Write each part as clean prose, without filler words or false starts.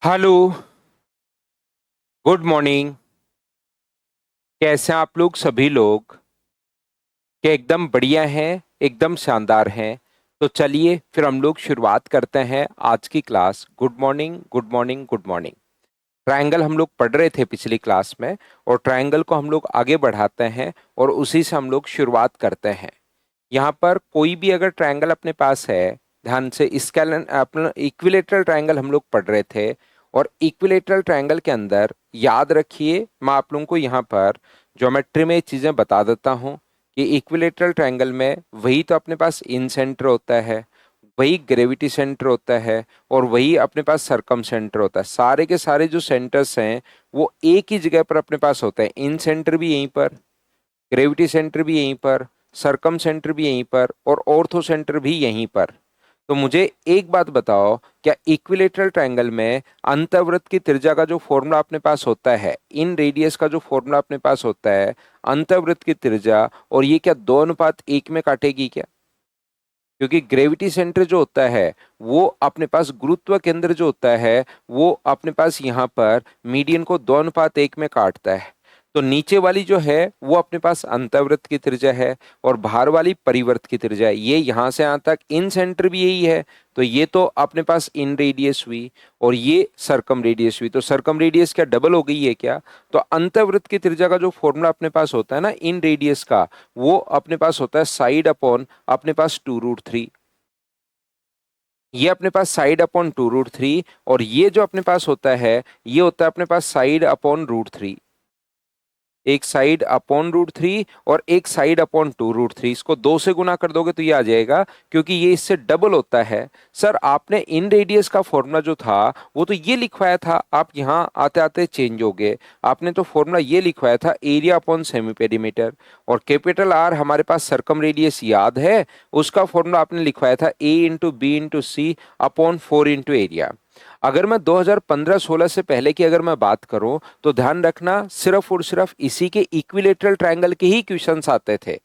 Hello. Good morning. कैसे हैं आप लोग सभी लोग? क्या एकदम बढ़िया हैं? एकदम शानदार हैं। तो चलिए फिर हम लोग शुरुआत करते हैं आज की class. Good morning, good morning, good morning. Triangle हम लोग पढ़ रहे थे पिछली क्लास में, और ट्रायंगल को हम लोग आगे बढ़ाते हैं और उसी से हम लोग शुरुआत करते हैं। यहाँ पर कोई भी अगर ट्रायंगल अपने पास है, ध्यान से, स्केलन अपना इक्विलेटरल ट्रायंगल हम लोग पढ़ रहे थे। और इक्विलेटरल ट्रायंगल के अंदर याद रखिए, मैं आप लोगों को यहाँ पर ज्योमेट्री में चीजें बता देता हूँ कि इक्विलेटरल ट्रायंगल में वही तो अपने पास इन सेंटर होता है, वही ग्रेविटी सेंटर होता है, और वही अपने पास सरकम सेंटर होता है। सारे के सारे जो सेंटर्स हैं वो एक ही जगह पर अपने पास होते हैं। इन सेंटर भी यहीं पर, ग्रेविटी सेंटर भी यहीं पर, सरकम सेंटर भी यहीं पर, और ऑर्थो सेंटर भी यहीं पर। तो मुझे एक बात बताओ, क्या इक्विलेटरल ट्रायंगल में अंतःवृत्त की त्रिज्या का जो फॉर्मूला अपने पास होता है, इन रेडियस का जो फॉर्मूला अपने पास होता है, अंतःवृत्त की त्रिज्या, और ये क्या 2:1 में काटेगी क्या? क्योंकि ग्रेविटी सेंटर जो होता है वो अपने पास, गुरुत्व केंद्र जो होता है वो अपने पास यहाँ पर मीडियन को 2:1 में काटता है। तो नीचे वाली जो है वो अपने पास अंतःवृत्त की त्रिज्या है, और बाहर वाली परिवर्त की त्रिज्या है। ये यहाँ से यहाँ तक इन सेंटर भी यही है। तो ये तो अपने पास इन रेडियस हुई, और ये सरकम रेडियस हुई। तो सरकम रेडियस क्या डबल हो गई है क्या? तो अंतःवृत्त की त्रिज्या का जो फॉर्मूला अपने पास होता है ना इन रेडियस का, वो अपने पास होता है साइड अपॉन अपने पास 2√3। ये अपने पास साइड अपॉन 2√3, और ये जो अपने पास होता है ये होता है अपने पास साइड अपॉन √3। एक साइड अपॉन √3 और एक साइड अपॉन 2√3। इसको 2 से गुना कर दोगे तो ये आ जाएगा, क्योंकि ये इससे डबल होता है। सर आपने इन रेडियस का फॉर्मूला जो था वो तो ये लिखवाया था, आप यहाँ आते आते चेंज हो गए। आपने तो फॉर्मूला ये लिखवाया था एरिया अपॉन सेमी पेरीमीटर, और कैपिटल आर हमारे पास सरकम रेडियस याद है, उसका फॉर्मूला आपने लिखवाया था ए इंटू बी इंटू सी अपॉन 4 इंटू एरिया। अगर मैं 2015-16 से पहले की अगर मैं बात करूं तो ध्यान रखना, सिर्फ और सिर्फ इसी के इक्विलेटरल ट्रायंगल के ही क्वेश्चंस आते थे।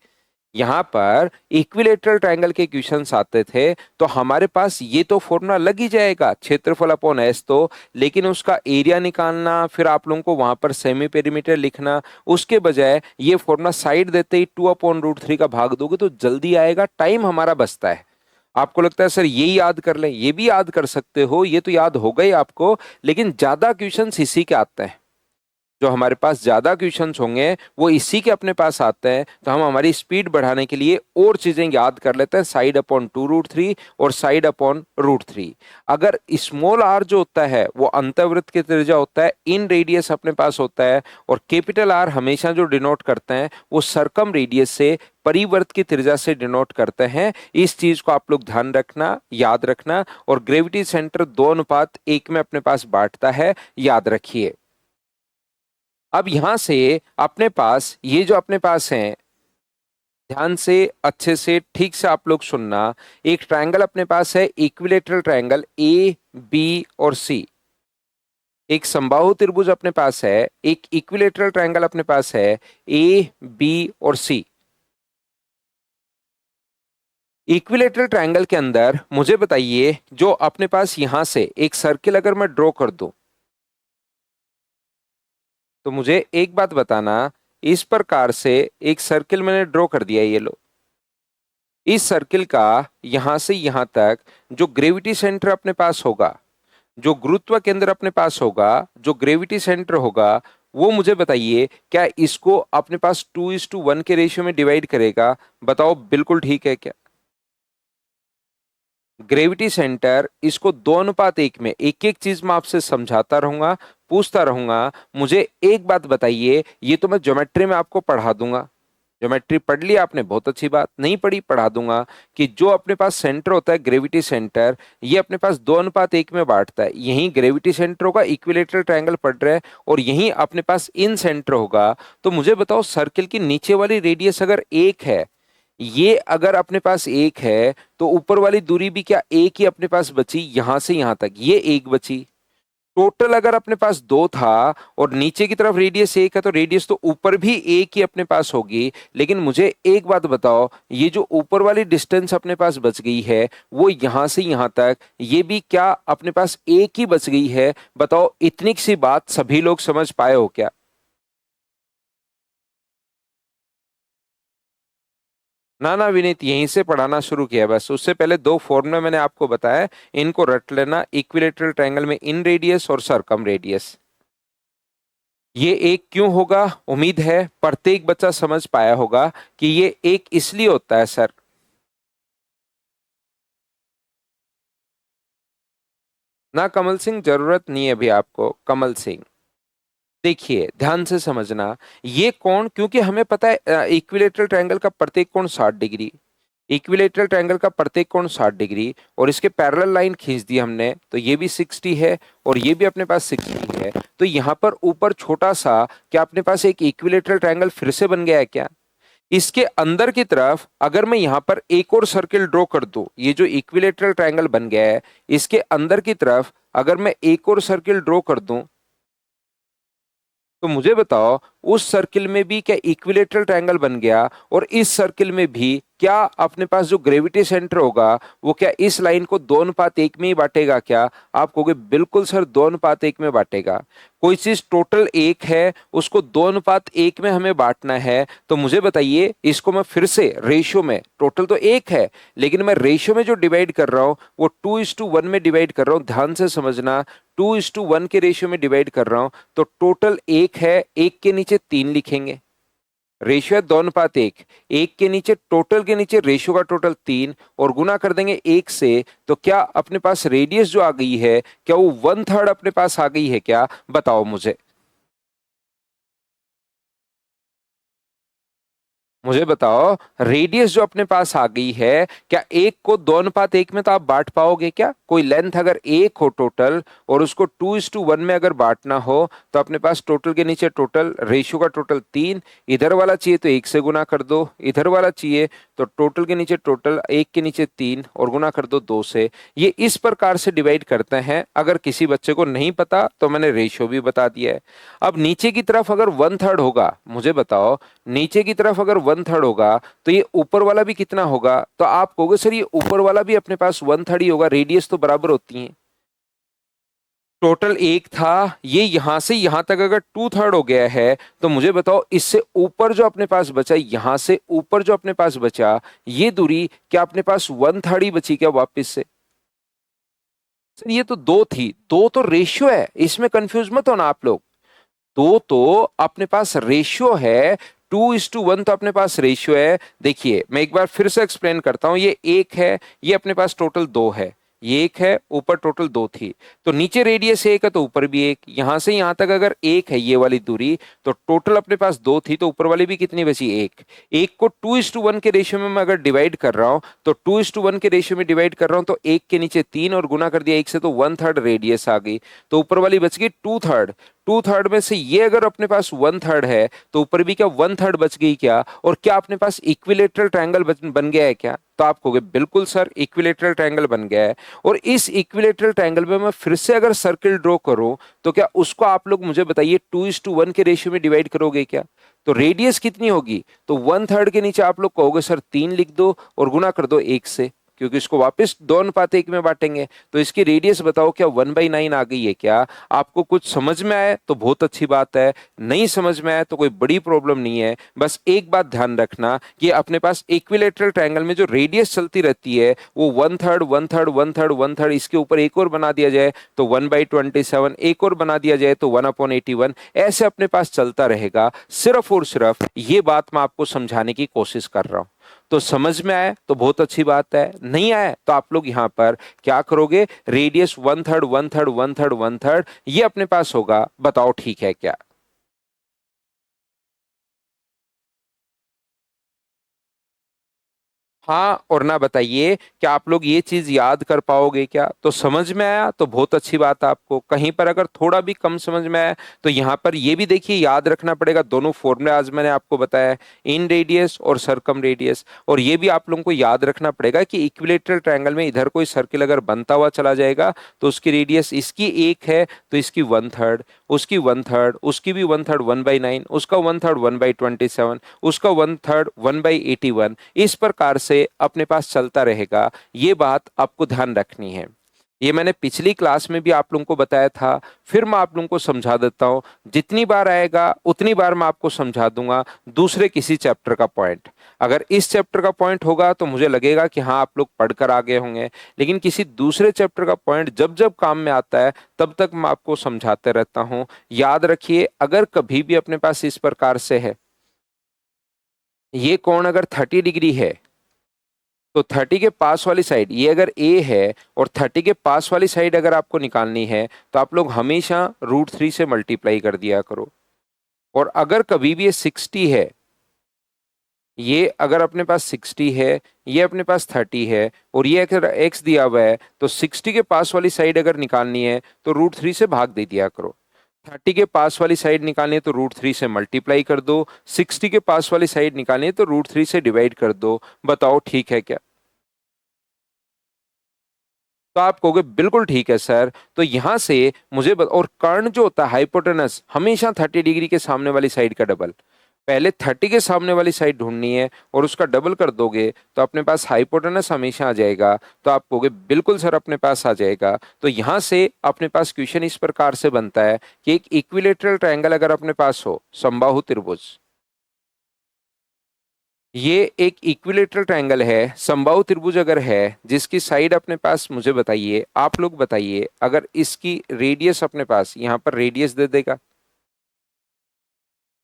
यहाँ पर इक्विलेटरल ट्रायंगल के क्वेश्चंस आते थे, तो हमारे पास ये तो फॉर्मूला लग ही जाएगा, क्षेत्रफल अपॉन एस। तो लेकिन उसका एरिया निकालना, फिर आप लोगों को वहां पर सेमी पेरीमीटर लिखना, उसके बजाय ये फॉर्मूला साइड देते ही 2/√3 का भाग दोगे तो जल्दी आएगा, टाइम हमारा बचता है। आपको लगता है सर ये याद कर लें, ये भी याद कर सकते हो, ये तो याद हो गई आपको, लेकिन ज्यादा क्वेश्चंस इसी के आते हैं। जो हमारे पास ज्यादा क्वेश्चंस होंगे वो इसी के अपने पास आते हैं। तो हम हमारी स्पीड बढ़ाने के लिए और चीजें याद कर लेते हैं, साइड अपॉन 2√3 और साइड अपॉन √3। अगर स्मॉल आर जो होता है वो अंतःवृत्त की त्रिज्या होता है, इन रेडियस अपने पास होता है, और कैपिटल आर हमेशा जो डिनोट करते हैं वो सरकम रेडियस से, परिवर्त की त्रिज्या से डिनोट करते हैं। इस चीज को आप लोग ध्यान रखना, याद रखना। और ग्रेविटी सेंटर 2:1 में अपने पास बांटता है, याद रखिए। अब यहां से अपने पास ये जो अपने पास है, ध्यान से, अच्छे से, ठीक से आप लोग सुनना। एक ट्रायंगल अपने पास है, इक्विलेटरल ट्रायंगल ए बी और सी। एक समबाहु त्रिभुज अपने पास है, एक इक्विलेटरल ट्रायंगल अपने पास है, ए बी और सी। इक्विलेटरल ट्रायंगल के अंदर मुझे बताइए, जो अपने पास यहां से एक सर्किल अगर मैं ड्रॉ कर दूं, तो मुझे एक बात बताना, इस प्रकार से एक सर्किल मैंने ड्रॉ कर दिया, ये लो। इस सर्किल का यहां से यहां तक जो ग्रेविटी सेंटर अपने पास होगा, जो गुरुत्व केंद्र अपने पास होगा, जो ग्रेविटी सेंटर होगा, वो मुझे बताइए क्या इसको अपने पास 2:1 के रेशियो में डिवाइड करेगा? बताओ बिल्कुल ठीक है क्या? ग्रेविटी सेंटर इसको 2:1 में, एक एक चीज मैं आपसे समझाता रहूंगा, पूछता रहूंगा। मुझे एक बात बताइए, ये तो मैं ज्योमेट्री में आपको पढ़ा दूंगा। ज्योमेट्री पढ़ ली आपने, बहुत अच्छी बात, नहीं पढ़ी पढ़ा दूंगा, कि जो अपने पास सेंटर होता है ग्रेविटी सेंटर, ये अपने पास 2:1 में बांटता है। यहीं ग्रेविटी सेंटर होगा, इक्विलेटरल ट्रायंगल पढ़ रहे हैं, और यहीं अपने पास इन सेंटर होगा। तो मुझे बताओ, सर्किल की नीचे वाली रेडियस अगर 1 है, ये अगर अपने पास 1 है, तो ऊपर वाली दूरी भी क्या 1 ही अपने पास बची, यहां से यहां तक ये 1 बची। टोटल अगर अपने पास दो था और नीचे की तरफ रेडियस एक है तो रेडियस तो ऊपर भी एक ही अपने पास होगी। लेकिन मुझे एक बात बताओ, ये जो ऊपर वाली डिस्टेंस अपने पास बच गई है वो यहां से यहां तक, ये भी क्या अपने पास एक ही बच गई है? बताओ, इतनी सी बात सभी लोग समझ पाए हो क्या? ना ना विनीत, यहीं से पढ़ाना शुरू किया है बस। उससे पहले दो फॉर्मूला मैंने आपको बताया, इनको रट लेना। इक्विलेटरल ट्रायंगल में इन रेडियस और सरकम रेडियस। ये एक क्यों होगा? उम्मीद है प्रत्येक बच्चा समझ पाया होगा कि ये एक इसलिए होता है सर। ना कमल सिंह, जरूरत नहीं है अभी आपको कमल सिंह। देखिए ध्यान से समझना, ये कोण, क्योंकि हमें पता है इक्विलेटरल ट्रायंगल का प्रत्येक कोण 60 डिग्री। इक्विलेटरल ट्रायंगल का प्रत्येक कोण 60 डिग्री, और इसके पैरेलल लाइन खींच दी हमने तो ये भी 60 है और ये भी अपने पास 60 है। तो यहां पर ऊपर छोटा सा क्या अपने पास एक इक्विलेटरल ट्रायंगल फिर से बन गया है क्या? इसके अंदर की तरफ अगर मैं यहां पर एक और सर्किल ड्रॉ कर दूं, ये जो इक्विलेटरल ट्रायंगल बन गया है इसके अंदर की तरफ अगर मैं एक और सर्किल ड्रॉ कर दूं, तो मुझे बताओ उस सर्किल में भी क्या इक्विलेटरल ट्रायंगल बन गया? और इस सर्किल में भी क्या अपने पास जो ग्रेविटी सेंटर होगा वो क्या इस लाइन को 2:1 में ही बांटेगा क्या? आप कहोगे बिल्कुल सर 2:1 में बांटेगा। कोई चीज टोटल एक है उसको 2:1 में हमें बांटना है, तो मुझे बताइए इसको मैं फिर से रेशियो में, टोटल तो एक है लेकिन मैं रेशियो में जो डिवाइड कर रहा हूं वो 2:1 में डिवाइड कर रहा हूं। ध्यान से समझना, 2:1 के रेशियो में डिवाइड कर रहा हूं। तो टोटल एक है, एक के नीचे 3 लिखेंगे। रेशियो है 2:1, एक के नीचे, टोटल के नीचे रेशियो का टोटल 3, और गुना कर देंगे एक से। तो क्या अपने पास रेडियस जो आ गई है क्या वो 1/3 अपने पास आ गई है क्या? बताओ मुझे। मुझे बताओ, रेडियस जो अपने पास आ गई है क्या एक को 2:1 में तो आप बांट पाओगे क्या? कोई लेंथ अगर एक हो टोटल और उसको 2:1 में अगर बांटना हो तो अपने पास टोटल के नीचे टोटल, रेशियो का टोटल 3, इधर वाला चाहिए तो एक से गुना कर दो, इधर वाला चाहिए तो टोटल के नीचे टोटल, एक के नीचे 3 और गुना कर दो 2 से। ये इस प्रकार से डिवाइड करते हैं। अगर किसी बच्चे को नहीं पता तो मैंने रेशियो भी बता दिया है। अब नीचे की तरफ अगर 1/3 होगा, मुझे बताओ नीचे की तरफ अगर 1/3 होगा तो ये ऊपर वाला भी कितना होगा? तो आप कहोगे सर ये ऊपर वाला भी अपने पास 1/3 ही होगा, रेडियस तो बराबर होती है। टोटल एक था, ये यहां से यहां तक अगर 2/3 हो गया है तो मुझे बताओ इससे ऊपर जो अपने पास बचा, यहां से ऊपर जो अपने पास बचा ये दूरी क्या अपने पास 1/3 ही बची क्या वापस से? सर ये तो दो थी, दो तो रेशियो है, इसमें कंफ्यूज मत होना आप लोग। दो तो अपने पास रेशियो है, 2:1 तो अपने पास रेशियो है। देखिए मैं एक बार फिर से एक्सप्लेन करता हूं, ये एक है, ये अपने पास टोटल दो है, ये एक है, ऊपर टोटल दो थी। तो नीचे रेडियस एक है तो ऊपर भी एक, यहां से यहां तक अगर एक है ये वाली दूरी, तो टोटल अपने पास दो थी तो ऊपर वाली भी कितनी बची? एक। एक को 2:1 के रेशियो में मैं अगर डिवाइड कर रहा हूं तो 2:1 के रेशियो में डिवाइड कर रहा हूं तो एक के नीचे 3 और गुना कर दिया एक से तो 1/3 रेडियस आ गई। तो ऊपर वाली बच गई 2/3। 2/3 में से ये अगर अपने पास 1/3 है तो ऊपर भी क्या 1/3 बच गई क्या? और क्या अपने पास इक्विलेटरल ट्रायंगल बन गया है क्या? तो आप कहोगे बिल्कुल सर इक्विलेटरल ट्रायंगल बन गया है। और इस इक्विलेटरल ट्रायंगल में मैं फिर से अगर सर्किल ड्रॉ करूं तो क्या उसको आप लोग मुझे बताइए 2:1 के रेशियो में डिवाइड करोगे क्या? तो रेडियस कितनी होगी? तो 1/3 के नीचे आप लोग कहोगे सर 3 लिख दो और गुना कर दो एक से, क्योंकि इसको वापस 2:1 में बांटेंगे। तो इसकी रेडियस बताओ क्या 1/9 आ गई है क्या? आपको कुछ समझ में आया तो बहुत अच्छी बात है, नहीं समझ में आया तो कोई बड़ी प्रॉब्लम नहीं है। बस एक बात ध्यान रखना कि अपने पास इक्विलेटरल ट्रायंगल में जो रेडियस चलती रहती है वो 1/3 1/3 1/3 1/3, इसके ऊपर एक और बना दिया जाए तो 1/27, एक और बना दिया जाए तो 1/81, ऐसे अपने पास चलता रहेगा। सिर्फ और सिर्फ ये बात मैं आपको समझाने की कोशिश कर रहा हूं। तो समझ में आए तो बहुत अच्छी बात है, नहीं आए तो आप लोग यहां पर क्या करोगे? रेडियस 1/3 1/3 1/3 1/3 ये अपने पास होगा। बताओ ठीक है क्या? हाँ और ना बताइए, क्या आप लोग ये चीज याद कर पाओगे क्या? तो समझ में आया तो बहुत अच्छी बात है। आपको कहीं पर अगर थोड़ा भी कम समझ में आया तो यहाँ पर ये भी देखिए याद रखना पड़ेगा। दोनों फॉर्मूले आज मैंने आपको बताया, इन रेडियस और सरकम रेडियस। और ये भी आप लोगों को याद रखना पड़ेगा कि इक्विलेटरल ट्रायंगल में इधर कोई सर्किल अगर बनता हुआ चला जाएगा तो उसकी रेडियस इसकी एक है तो इसकी 1/3, उसकी 1/3, उसकी भी 1/3 1/9, उसका 1/3 1/27, उसका 1/3 1/81। इस प्रकार से अपने पास चलता रहेगा। ये बात आपको ध्यान रखनी है। ये मैंने पिछली क्लास में भी आप लोगों को बताया था, फिर मैं आप लोगों को समझा देता हूं। जितनी बार आएगा उतनी बार मैं आपको समझा दूंगा दूसरे किसी चैप्टर का पॉइंट। अगर इस चैप्टर का पॉइंट होगा तो मुझे लगेगा कि हाँ आप लोग पढ़कर आगे होंगे, लेकिन किसी दूसरे चैप्टर का पॉइंट जब जब काम में आता है तब तक मैं आपको समझाते रहता हूं। याद रखिए, अगर कभी भी अपने पास इस प्रकार से है, ये कोण अगर 30 डिग्री है तो 30 के पास वाली साइड ये अगर ए है और 30 के पास वाली साइड अगर आपको निकालनी है तो आप लोग हमेशा √3 से मल्टीप्लाई कर दिया करो। और अगर कभी भी ये 60 है, ये अगर अपने पास 60 है, ये अपने पास 30 है और ये अगर एक्स दिया हुआ है तो 60 के पास वाली साइड अगर निकालनी है तो √3 से भाग दे दिया करो। 30 के पास वाली साइड निकालनी है तो √3 से मल्टीप्लाई कर दो, 60 के पास वाली साइड निकालनी है तो √3 से डिवाइड कर दो। बताओ ठीक है क्या? तो आप कहोगे बिल्कुल ठीक है सर। तो यहां से और कर्ण जो होता है हाइपोटेनस हमेशा 30 डिग्री के सामने वाली साइड का डबल। पहले 30 के सामने वाली साइड ढूंढनी है और उसका डबल कर दोगे तो अपने पास हाइपोटेनस हमेशा आ जाएगा। तो आप कहोगे बिल्कुल सर अपने पास आ जाएगा। तो यहां से अपने पास क्वेश्चन इस प्रकार से बनता है कि एक इक्विलेटरल ट्रायंगल अगर अपने पास हो, समबाहु त्रिभुज, ये एक इक्विलेटरल ट्रायंगल है, समबाहु त्रिभुज अगर है जिसकी साइड अपने पास, मुझे बताइए, आप लोग बताइए, अगर इसकी रेडियस अपने पास यहां पर रेडियस दे देगा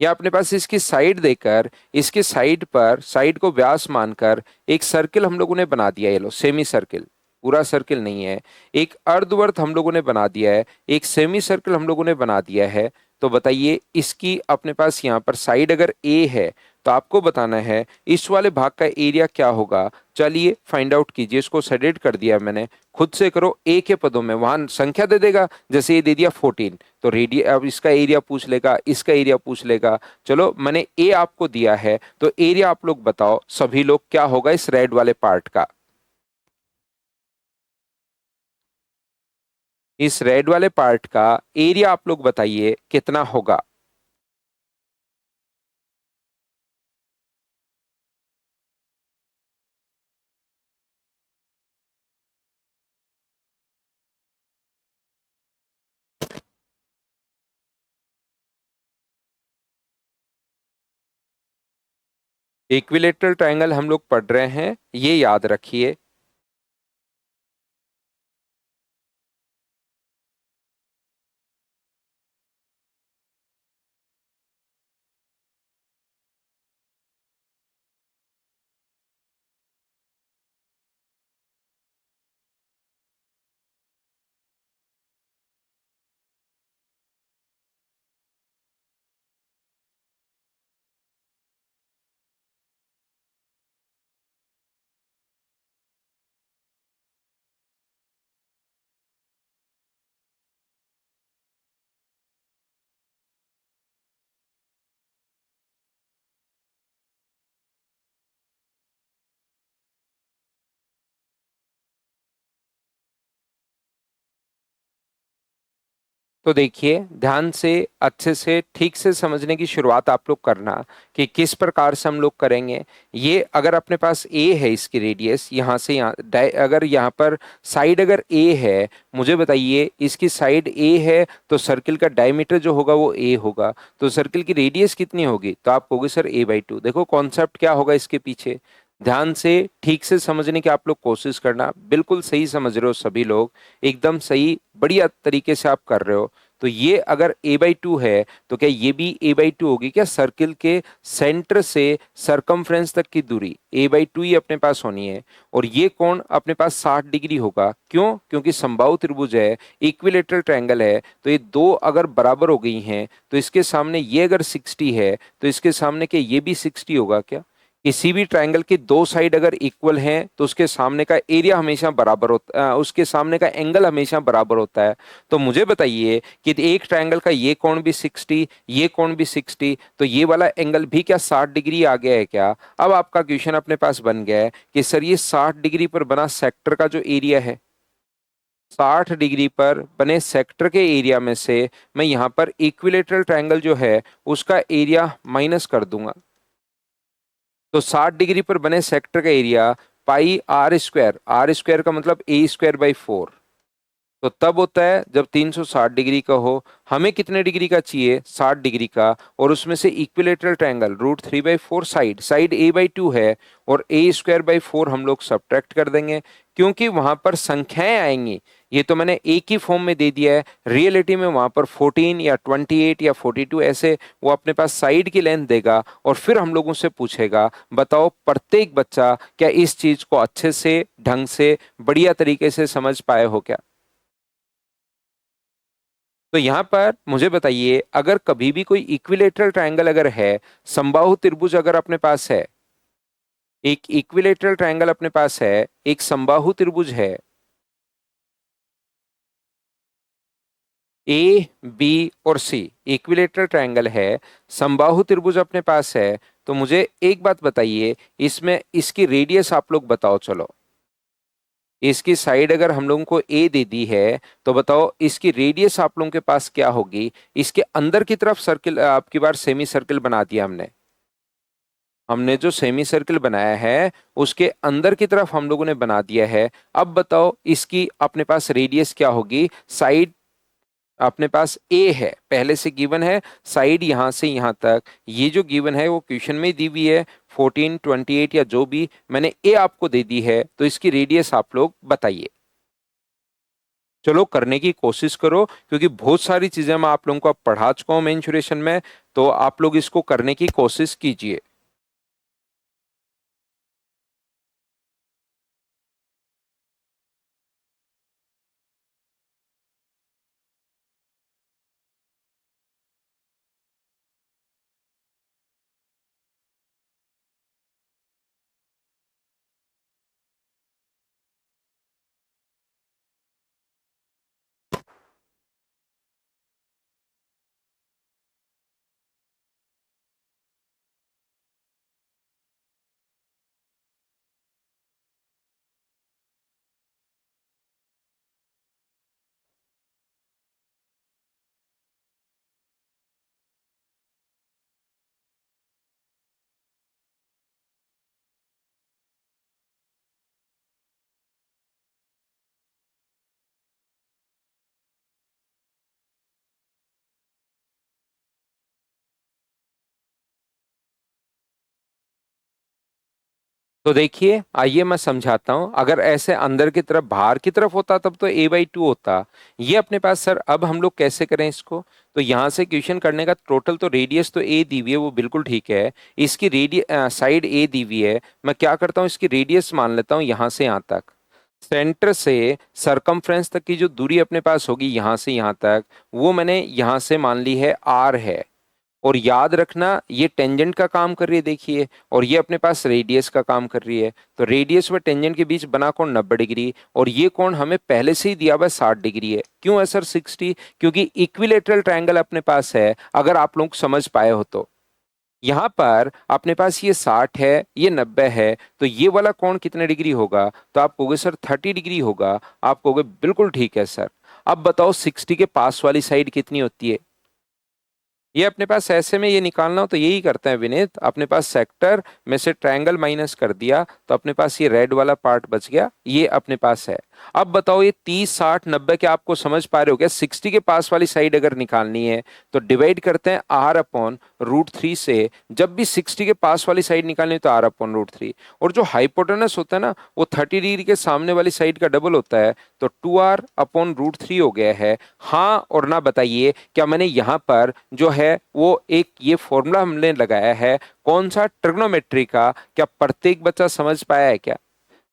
या अपने पास इसकी साइड देकर इसके साइड पर साइड को व्यास मानकर एक सर्किल हम लोगों ने बना दिया। ये लो सेमी सर्किल, पूरा सर्किल नहीं है, एक अर्धवर्त हम लोगों ने बना दिया है, एक सेमी सर्किल हम लोगों ने बना दिया है। तो बताइए इसकी अपने पास यहाँ पर साइड अगर ए है तो आपको बताना है इस वाले भाग का एरिया क्या होगा। चलिए फाइंड आउट कीजिए। इसको सेडेड कर दिया मैंने, खुद से करो। ए के पदों में वहां संख्या दे देगा, जैसे ये दे दिया 14 तो रेडिया, अब इसका एरिया पूछ लेगा, इसका एरिया पूछ लेगा। चलो मैंने ए आपको दिया है तो एरिया आप लोग बताओ सभी लोग क्या होगा इस रेड वाले पार्ट का। इस रेड वाले पार्ट का एरिया आप लोग बताइए कितना होगा। इक्विलेटरल ट्रायंगल हम लोग पढ़ रहे हैं, ये याद रखिए। तो देखिए ध्यान से, अच्छे से, ठीक से समझने की शुरुआत आप लोग करना कि किस प्रकार से हम लोग करेंगे। ये अगर अपने पास ए है, इसकी रेडियस यहाँ से यहाँ, अगर यहाँ पर साइड अगर ए है, मुझे बताइए इसकी साइड ए है तो सर्किल का डायमीटर जो होगा वो ए होगा। तो सर्किल की रेडियस कितनी होगी? तो आप कहोगे सर a/2। देखो कॉन्सेप्ट क्या होगा इसके पीछे, ध्यान से ठीक से समझने की आप लोग कोशिश करना। बिल्कुल सही समझ रहे हो सभी लोग, एकदम सही, बढ़िया तरीके से आप कर रहे हो। तो ये अगर a/2 है तो क्या ये भी a/2 होगी क्या? सर्किल के सेंटर से सरकमफ्रेंस तक की दूरी a/2 ही अपने पास होनी है। और ये कोण अपने पास 60 डिग्री होगा। क्यों? क्योंकि समबाहु त्रिभुज है, इक्विलेटरल ट्रायंगल है। तो ये दो अगर बराबर हो गई हैं तो इसके सामने ये अगर 60 है तो इसके सामने के ये भी 60 होगा क्या? किसी भी ट्रायंगल की दो साइड अगर इक्वल हैं तो उसके सामने का एरिया हमेशा बराबर होता है, उसके सामने का एंगल हमेशा बराबर होता है। तो मुझे बताइए कि एक ट्रायंगल का ये कोण भी 60, ये कोण भी 60, तो ये वाला एंगल भी क्या 60 डिग्री आ गया है क्या? अब आपका क्वेश्चन अपने पास बन गया है कि सर ये 60 डिग्री पर बना सेक्टर का जो एरिया है, 60 डिग्री पर बने सेक्टर के एरिया में से मैं यहां पर इक्विलेटरल ट्रायंगल जो है उसका एरिया माइनस कर दूंगा। तो 60 डिग्री पर बने सेक्टर का एरिया पाई आर स्क्वायर का मतलब ए स्क्वायर बाई 4, तो तब होता है जब 360 डिग्री का हो। हमें कितने डिग्री का चाहिए? 60 डिग्री का, और उसमें से equilateral triangle √3/4 side, side a/2 है, और ए स्क्वायर बाई 4 हम लोग सब्ट्रैक्ट कर देंगे क्योंकि वहां पर संख्याएं आएंगी। ये तो मैंने एक ही फॉर्म में दे दिया है, रियलिटी में वहां पर 14 या 28 या 42 ऐसे वो अपने पास साइड की लेंथ देगा, और फिर हम लोगों से पूछेगा बताओ प्रत्येक बच्चा क्या इस चीज को अच्छे से, ढंग से, बढ़िया तरीके से समझ पाए हो क्या? तो यहां पर मुझे बताइए, अगर कभी भी कोई इक्विलेटरल ट्रायंगल अगर है, समबाहु त्रिभुज अगर अपने पास है, एक इक्विलेटरल ट्रायंगल अपने पास है, एक समबाहु त्रिभुज है, ए बी और सी इक्विलेटरल ट्रायंगल है, समबाहु त्रिभुज अपने पास है, तो मुझे एक बात बताइए, इसमें इसकी रेडियस आप लोग बताओ। चलो, इसकी साइड अगर हम लोगों को ए दे दी है तो बताओ इसकी रेडियस आप लोगों के पास क्या होगी? इसके अंदर की तरफ सर्किल, आपकी बार सेमी सर्किल बना दिया हमने। हमने जो सेमी सर्किल बनाया है उसके अंदर की तरफ हम लोगों ने बना दिया है। अब बताओ इसकी अपने पास रेडियस क्या होगी? साइड अपने पास ए है, पहले से गिवन है, साइड यहां से यहां तक, ये जो गिवन है वो क्वेश्चन में दी हुई है, 14, 28 या जो भी मैंने ए आपको दे दी है, तो इसकी रेडियस आप लोग बताइए। चलो करने की कोशिश करो, क्योंकि बहुत सारी चीजें मैं आप लोगों को अब पढ़ा चुका हूं मेंसुरेशन में, तो आप लोग इसको करने की कोशिश कीजिए। तो देखिए, आइए मैं समझाता हूं। अगर ऐसे अंदर की तरफ, बाहर की तरफ होता तब तो a/2 होता। ये अपने पास सर, अब हम लोग कैसे करें इसको? तो यहां से क्वेश्चन करने का टोटल, तो रेडियस तो a दी हुई है, वो बिल्कुल ठीक है। इसकी रेडियस साइड a दी हुई है, मैं क्या करता हूँ इसकी रेडियस मान लेता हूँ यहां से यहां तक। सेंटर से सरकमफ्रेंस तक की जो दूरी अपने पास होगी यहां से यहां तक, वो मैंने यहां से मान ली है r है। और याद रखना ये टेंजेंट का काम कर रही है, देखिए, और ये अपने पास रेडियस का काम कर रही है। तो रेडियस व टेंजेंट के बीच बना कोण 90 डिग्री, और ये कोण हमें पहले से ही दिया हुआ 60 डिग्री है। क्यों है सर 60? क्योंकि इक्विलेटरल ट्रायंगल अपने पास है, अगर आप लोग समझ पाए हो तो। यहां पर अपने पास ये 60 है, ये 90 है, तो ये वाला कोण कितने डिग्री होगा? तो आप कहोगे सर 30 डिग्री होगा। आप कहोगे बिल्कुल ठीक है सर। अब बताओ 60 के पास वाली साइड कितनी होती है? ये अपने पास ऐसे में ये निकालना हो तो यही करते हैं विनीत, अपने पास सेक्टर में से ट्रायंगल माइनस कर दिया तो अपने पास ये रेड वाला पार्ट बच गया, ये अपने पास है। अब बताओ ये 30, 60, 90 के आपको समझ पा रहे हो क्या? 60 के पास वाली साइड अगर निकालनी है तो डिवाइड करते हैं r/√3 से। जब भी 60 के पास वाली साइड निकालनी है तो r/√3, और जो हाइपोटेनस होता है ना वो 30 डिग्री के सामने वाली साइड का डबल होता है, तो 2r/√3 हो गया है। हाँ और ना बताइए, क्या मैंने यहाँ पर जो है वो एक ये फॉर्मूला हमने लगाया है कौन सा? ट्रिग्नोमेट्री का। क्या प्रत्येक बच्चा समझ पाया है क्या?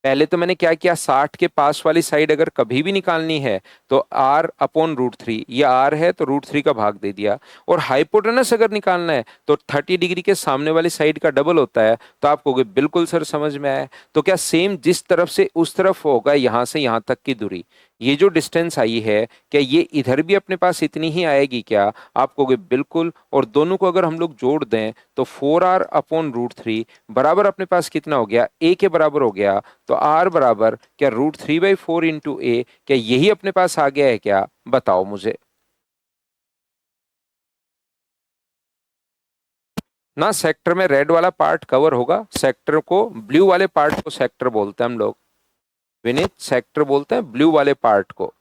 पहले तो मैंने क्या किया, 60 के पास वाली साइड अगर कभी भी निकालनी है तो आर अपॉन √3, ये आर है तो √3 का भाग दे दिया। और हाइपोटेनस अगर निकालना है तो 30 डिग्री के सामने वाली साइड का डबल होता है। तो आप कहोगे बिल्कुल सर समझ में आया। तो क्या सेम जिस तरफ से उस तरफ होगा, यहां से यहां तक की दूरी, ये जो डिस्टेंस आई है, क्या ये इधर भी अपने पास इतनी ही आएगी क्या? आप कहोगे बिल्कुल। और दोनों को अगर हम लोग जोड़ दें तो 4r अपॉन √3 बराबर अपने पास कितना हो गया, a के बराबर हो गया। तो r बराबर क्या √3/4 इंटू ए, क्या यही अपने पास आ गया है क्या? बताओ मुझे। ना सेक्टर में रेड वाला पार्ट कवर होगा, सेक्टर को, ब्लू वाले पार्ट को सेक्टर बोलते हैं हम लोग। विनीत, सेक्टर बोलते हैं ब्लू वाले पार्ट को।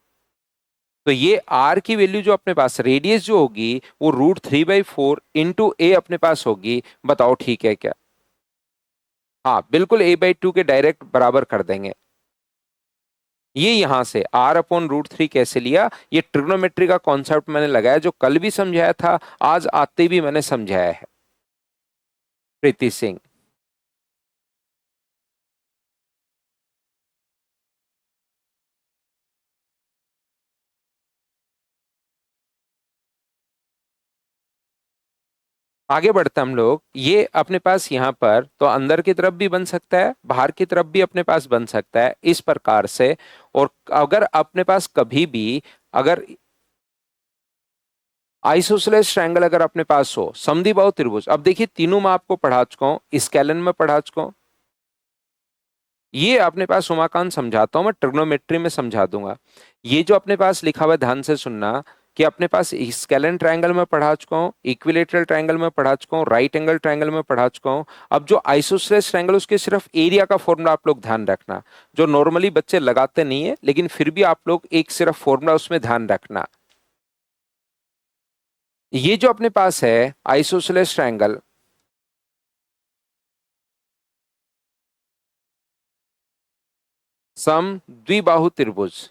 तो ये आर की वैल्यू जो अपने पास, रेडियस जो होगी वो √3/4 इंटू ए अपने पास होगी। बताओ ठीक है क्या? हाँ बिल्कुल, a/2 के डायरेक्ट बराबर कर देंगे। ये यहां से r अपॉन √3 कैसे लिया, ये ट्रिग्नोमेट्री का कॉन्सेप्ट मैंने लगाया, जो कल भी समझाया था, आज आते भी मैंने समझाया है। प्रीति सिंह, आगे बढ़ते हम लोग। ये अपने पास यहाँ पर तो अंदर की तरफ भी बन सकता है, बाहर की तरफ भी अपने पास बन सकता है इस प्रकार से। और अगर अपने पास कभी भी, अगर आइसोसेलेस ट्रायंगल अगर अपने पास हो, समद्विबाहु त्रिभुज, अब देखिए तीनों मैं आपको पढ़ा चुका हूं, स्केलन में पढ़ा चुका हूं, ये अपने पास उमाकांत समझाता हूं, मैं ट्रिग्नोमेट्री में समझा दूंगा। ये जो अपने पास लिखा हुआ है ध्यान से सुनना, कि अपने पास स्केलन ट्रायंगल में पढ़ा चुका हूँ, इक्विलेटरल ट्रायंगल में पढ़ा चुका हूँ, राइट एंगल ट्रायंगल में पढ़ा चुका हूँ। अब जो आइसोसेलेस ट्रायंगल, उसके सिर्फ एरिया का फॉर्मूला आप लोग ध्यान रखना, जो नॉर्मली बच्चे लगाते नहीं है, लेकिन फिर भी आप लोग एक सिर्फ फॉर्मूला उसमें ध्यान रखना। ये जो अपने पास है आइसोसेलेस ट्रायंगल, सम द्विबाहु त्रिभुज,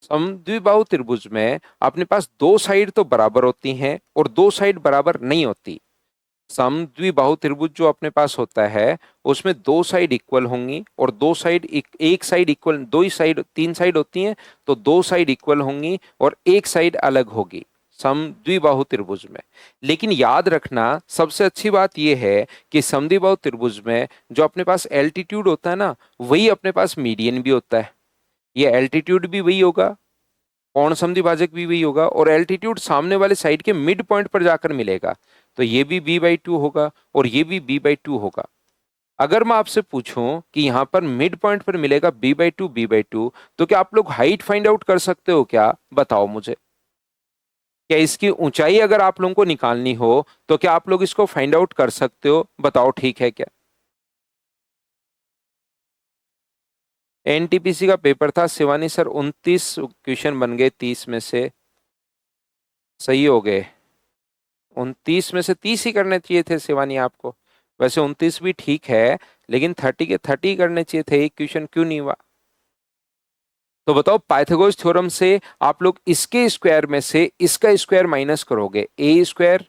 समद्विबाहु त्रिभुज में अपने पास दो साइड तो बराबर होती हैं और दो साइड बराबर नहीं होती। समद्विबाहु त्रिभुज जो अपने पास होता है, उसमें दो साइड इक्वल होंगी और दो साइड, एक साइड इक्वल, दो ही साइड, तीन साइड होती हैं तो दो साइड इक्वल होंगी और एक साइड अलग होगी समद्विबाहु त्रिभुज में। लेकिन याद रखना, सबसे अच्छी बात यह है कि समद्विबाहु त्रिभुज में जो अपने पास एल्टीट्यूड होता है ना, वही अपने पास मीडियन भी होता है। ये एल्टीट्यूड भी वही होगा, कोण समद्विभाजक भी वही होगा, और एल्टीट्यूड सामने वाले साइड के मिड पॉइंट पर जाकर मिलेगा। तो ये भी b/2 होगा और ये भी b/2 होगा। अगर मैं आपसे पूछूं कि यहां पर मिड पॉइंट पर मिलेगा b/2 तो क्या आप लोग हाइट फाइंड आउट कर सकते हो क्या? बताओ मुझे। क्या इसकी ऊंचाई अगर आप लोगों को निकालनी हो तो क्या आप लोग इसको फाइंड आउट कर सकते हो? बताओ ठीक है क्या? एनटीपीसी का पेपर था शिवानी सर, 29 क्वेश्चन बन गए 30 में से, सही हो गए। 29 में से 30 ही करने चाहिए थे शिवानी आपको। वैसे 29 भी ठीक है, लेकिन 30 के 30 करने चाहिए थे, एक क्वेश्चन क्यों नहीं हुआ? तो बताओ, पाइथागोरस थ्योरम से आप लोग इसके स्क्वायर में से इसका स्क्वायर माइनस करोगे, ए स्क्वायर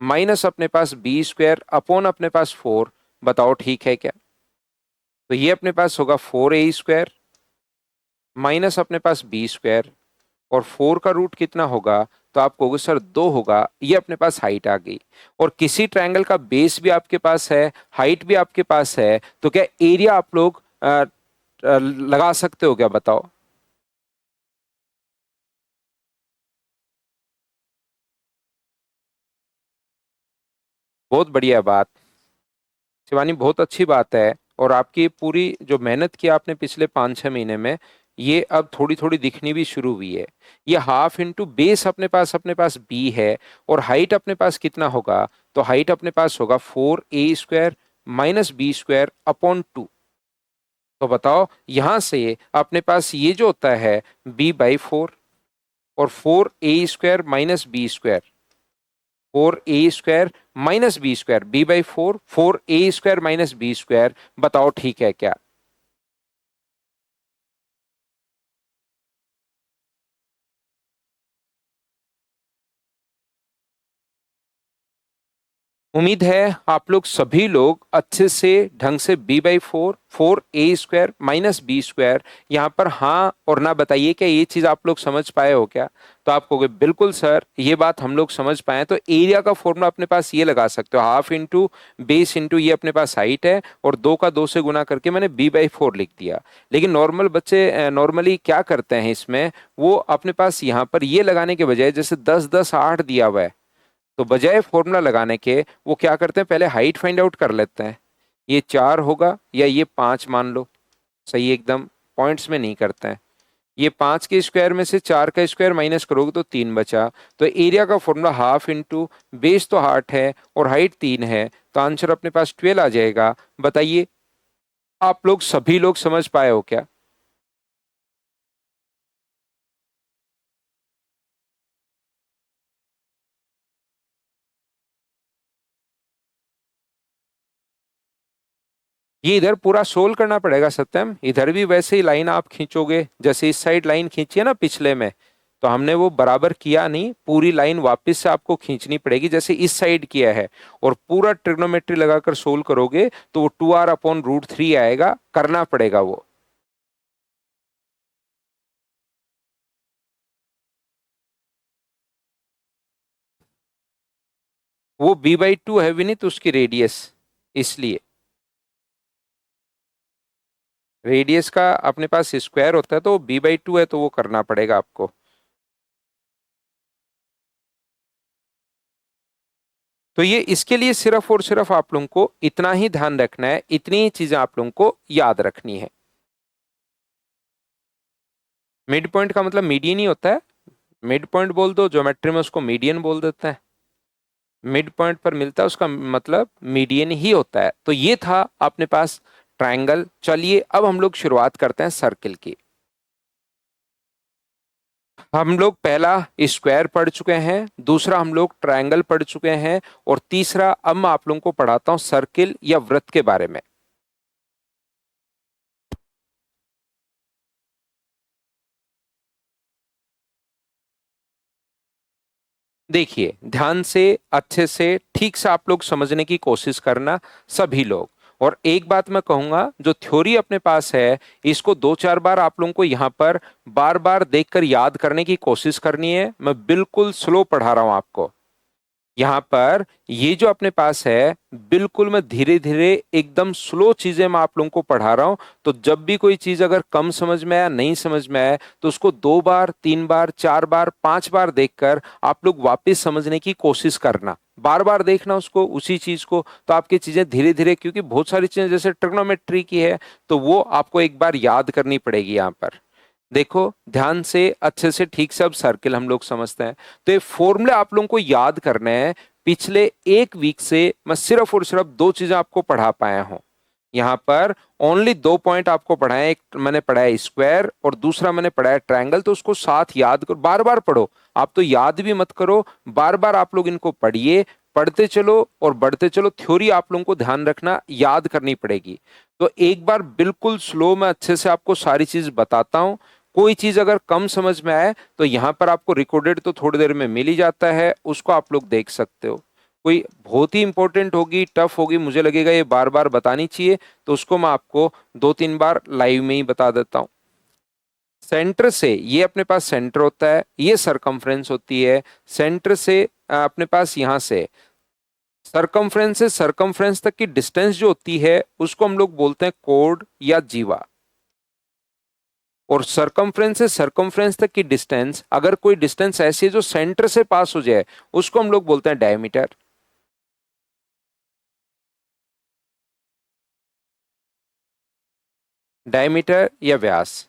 माइनस अपने पास बी स्क्वायर अपॉन अपने पास 4। बताओ ठीक है क्या? तो ये अपने पास होगा 4a² माइनस अपने पास बी स्क्वायर, और 4 का रूट कितना होगा? तो आप कहोगे सर 2 होगा। ये अपने पास हाइट आ गई। और किसी ट्रायंगल का बेस भी आपके पास है, हाइट भी आपके पास है, तो क्या एरिया आप लोग लगा सकते हो क्या? बताओ। बहुत बढ़िया बात शिवानी, बहुत अच्छी बात है। और आपकी पूरी जो मेहनत की आपने पिछले 5-6 महीने में, ये अब थोड़ी थोड़ी दिखनी भी शुरू हुई है। ये हाफ इंटू बेस अपने पास बी है, और हाइट अपने पास कितना होगा? तो हाइट अपने पास होगा 4a² minus B square upon 2। तो बताओ, यहां से अपने पास ये जो होता है b/4, और 4a² minus B square, 4a² minus B square, b/4, 4a² minus B square. बताओ ठीक है क्या? उम्मीद है आप लोग सभी लोग अच्छे से ढंग से b/4 4a² - b², यहाँ पर हाँ और ना बताइए क्या ये चीज आप लोग समझ पाए हो क्या। तो आप कहोगे बिल्कुल सर ये बात हम लोग समझ पाए। तो एरिया का फॉर्मूला अपने पास ये लगा सकते हो, हाफ इंटू बेस इंटू ये अपने पास हाइट है और 2 का 2 से गुना करके मैंने b/4 लिख दिया। लेकिन नॉर्मल बच्चे नॉर्मली क्या करते हैं इसमें, वो अपने पास यहाँ पर ये लगाने के बजाय जैसे 10 10 8 दिया हुआ है, तो बजाय फॉर्मूला लगाने के वो क्या करते हैं पहले हाइट फाइंड आउट कर लेते हैं, ये 4 होगा या ये 5 मान लो, सही एकदम पॉइंट्स में नहीं करते हैं। ये 5 के स्क्वायर में से 4 का स्क्वायर माइनस करोगे तो 3 बचा। तो एरिया का फॉर्मूला हाफ इंटू बेस तो 8 है और हाइट 3 है, तो आंसर अपने पास 12 आ जाएगा। बताइए आप लोग सभी लोग समझ पाए हो क्या। ये इधर पूरा सोल्व करना पड़ेगा सत्यम, इधर भी वैसे ही लाइन आप खींचोगे जैसे इस साइड लाइन खींची है ना पिछले में, तो हमने वो बराबर किया नहीं, पूरी लाइन वापस से आपको खींचनी पड़ेगी जैसे इस साइड किया है, और पूरा ट्रिग्नोमेट्री लगाकर सोल्व करोगे तो वो 2r/√3 आएगा, करना पड़ेगा वो। वो b/2 है विनीत उसकी रेडियस, इसलिए रेडियस का अपने पास स्क्वायर होता है तो b/2 है तो वो करना पड़ेगा आपको। तो ये इसके लिए सिर्फ और सिर्फ आप लोगों को इतना ही ध्यान रखना है, इतनी ही चीजें आप लोगों को याद रखनी है। मिड पॉइंट का मतलब मीडियन ही होता है, मिड पॉइंट बोल दो, ज्योमेट्री में उसको मीडियन बोल देते हैं। मिड पॉइंट पर मिलता है उसका मतलब मीडियन ही होता है। तो ये था अपने पास ट्रायंगल। चलिए अब हम लोग शुरुआत करते हैं सर्किल की। हम लोग पहला स्क्वायर पढ़ चुके हैं, दूसरा हम लोग ट्रायंगल पढ़ चुके हैं, और तीसरा अब मैं आप लोगों को पढ़ाता हूं सर्किल या वृत्त के बारे में। देखिए ध्यान से अच्छे से ठीक से आप लोग समझने की कोशिश करना सभी लोग। और एक बात मैं कहूंगा, जो थ्योरी अपने पास है इसको 2 4 बार आप लोगों को यहाँ पर बार बार देखकर याद करने की कोशिश करनी है। मैं बिल्कुल स्लो पढ़ा रहा हूं आपको। यहाँ पर ये जो अपने पास है बिल्कुल मैं धीरे धीरे एकदम स्लो चीजें मैं आप लोगों को पढ़ा रहा हूं। तो जब भी कोई चीज अगर कम समझ में आया, नहीं समझ में आया, तो उसको 2 बार 3 बार 4 बार 5 बार देखकर आप लोग वापस समझने की कोशिश करना। बार बार देखना उसको, उसी चीज को, तो आपकी चीजें धीरे धीरे, क्योंकि बहुत सारी चीजें जैसे ट्रिग्नोमेट्री की है तो वो आपको एक बार याद करनी पड़ेगी। यहाँ पर देखो ध्यान से अच्छे से ठीक से, अब सर्किल हम लोग समझते हैं। तो ये फॉर्मूले आप लोगों को याद करने हैं। पिछले एक वीक से मैं सिर्फ और सिर्फ 2 चीजें आपको पढ़ा पाया हूं। यहाँ पर ओनली 2 पॉइंट आपको पढ़ाए, एक मैंने पढ़ाया स्क्वायर और दूसरा मैंने पढ़ाया ट्रायंगल। तो उसको साथ याद करो, बार बार पढ़ो। आप तो याद भी मत करो, बार बार आप लोग इनको पढ़िए, पढ़ते चलो और बढ़ते चलो। थ्योरी आप लोगों को ध्यान रखना, याद करनी पड़ेगी। तो एक बार बिल्कुल स्लो में अच्छे से आपको सारी चीज बताता हूं। कोई चीज अगर कम समझ में आए तो यहाँ पर आपको रिकॉर्डेड तो थोड़ी देर में मिल ही जाता है, उसको आप लोग देख सकते हो। कोई बहुत ही इंपॉर्टेंट होगी, टफ होगी, मुझे लगेगा ये बार बार बतानी चाहिए, तो उसको मैं आपको 2 3 बार लाइव में ही बता देता हूँ। सेंटर से ये अपने पास सेंटर होता है, ये सरकमफ्रेंस होती है। सेंटर से अपने पास यहाँ से सरकमफ्रेंस से सरकमफ्रेंस तक की डिस्टेंस जो होती है उसको हम लोग बोलते हैं कोड या जीवा। और सरकमफ्रेंस से सरकमफ्रेंस तक की डिस्टेंस, अगर कोई डिस्टेंस ऐसी है जो सेंटर से पास हो जाए, उसको हम लोग बोलते हैं डायमीटर। डायमीटर या व्यास।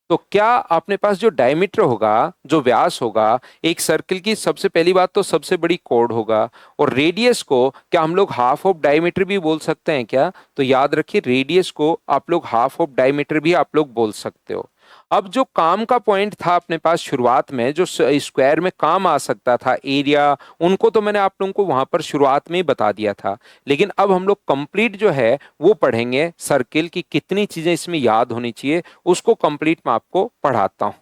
तो क्या अपने पास जो डायमीटर होगा, जो व्यास होगा एक सर्किल की, सबसे पहली बात तो सबसे बड़ी कोड होगा। और रेडियस को क्या हम लोग हाफ ऑफ डायमीटर भी बोल सकते हैं क्या? तो याद रखिए रेडियस को आप लोग हाफ ऑफ डायमीटर भी आप लोग बोल सकते हो। अब जो काम का पॉइंट था अपने पास शुरुआत में, जो स्क्वायर में काम आ सकता था एरिया, उनको तो मैंने आप लोगों को वहां पर शुरुआत में ही बता दिया था। लेकिन अब हम लोग कंप्लीट जो है वो पढ़ेंगे सर्किल की, कितनी चीजें इसमें याद होनी चाहिए उसको कंप्लीट मैं आपको पढ़ाता हूं।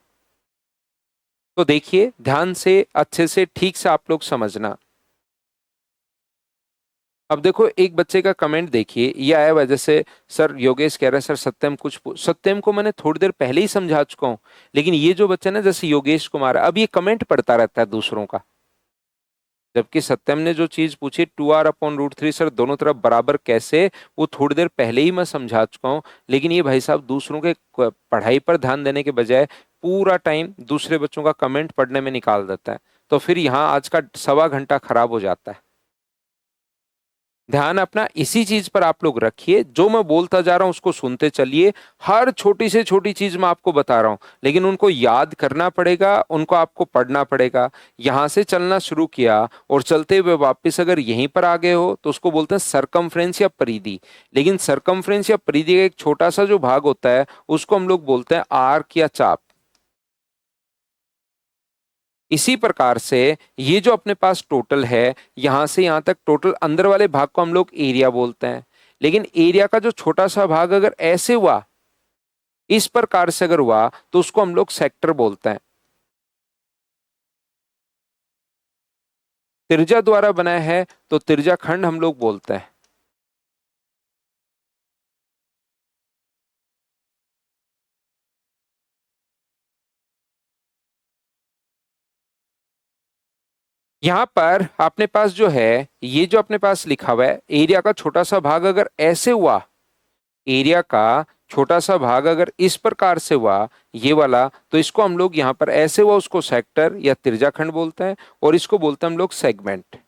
तो देखिए ध्यान से अच्छे से ठीक से आप लोग समझना। अब देखो एक बच्चे का कमेंट देखिए, ये आया हुआ है, जैसे सर योगेश कह रहा है सर सत्यम सत्यम को मैंने थोड़ी देर पहले ही समझा चुका हूं, लेकिन ये जो बच्चा ना जैसे योगेश कुमार, अब ये कमेंट पढ़ता रहता है दूसरों का, जबकि सत्यम ने जो चीज पूछी 2r/√3 सर दोनों तरफ बराबर कैसे, वो थोड़ी देर पहले ही मैं समझा चुका हूँ। लेकिन ये भाई साहब दूसरों के पढ़ाई पर ध्यान देने के बजाय पूरा टाइम दूसरे बच्चों का कमेंट पढ़ने में निकाल देता है, तो फिर यहाँ आज का सवा घंटा खराब हो जाता है। ध्यान अपना इसी चीज पर आप लोग रखिए, जो मैं बोलता जा रहा हूं उसको सुनते चलिए। हर छोटी से छोटी चीज मैं आपको बता रहा हूं, लेकिन उनको याद करना पड़ेगा, उनको आपको पढ़ना पड़ेगा। यहां से चलना शुरू किया और चलते हुए वापस अगर यहीं पर आ गए हो तो उसको बोलते हैं सरकमफ्रेंस या परिधि। लेकिन सरकमफ्रेंस या परिधि का एक छोटा सा जो भाग होता है उसको हम लोग बोलते हैं आर्क या चाप। इसी प्रकार से ये जो अपने पास टोटल है, यहां से यहां तक टोटल अंदर वाले भाग को हम लोग एरिया बोलते हैं। लेकिन एरिया का जो छोटा सा भाग अगर ऐसे हुआ, इस प्रकार से अगर हुआ, तो उसको हम लोग सेक्टर बोलते हैं। त्रिज्या द्वारा बनाया है तो त्रिज्या खंड हम लोग बोलते हैं। यहां पर अपने पास जो है, ये जो अपने पास लिखा हुआ है एरिया का छोटा सा भाग अगर ऐसे हुआ, एरिया का छोटा सा भाग अगर इस प्रकार से हुआ, ये वाला, तो इसको हम लोग यहां पर ऐसे हुआ उसको सेक्टर या त्रिज्याखंड बोलते हैं, और इसको बोलते हैं हम लोग सेगमेंट।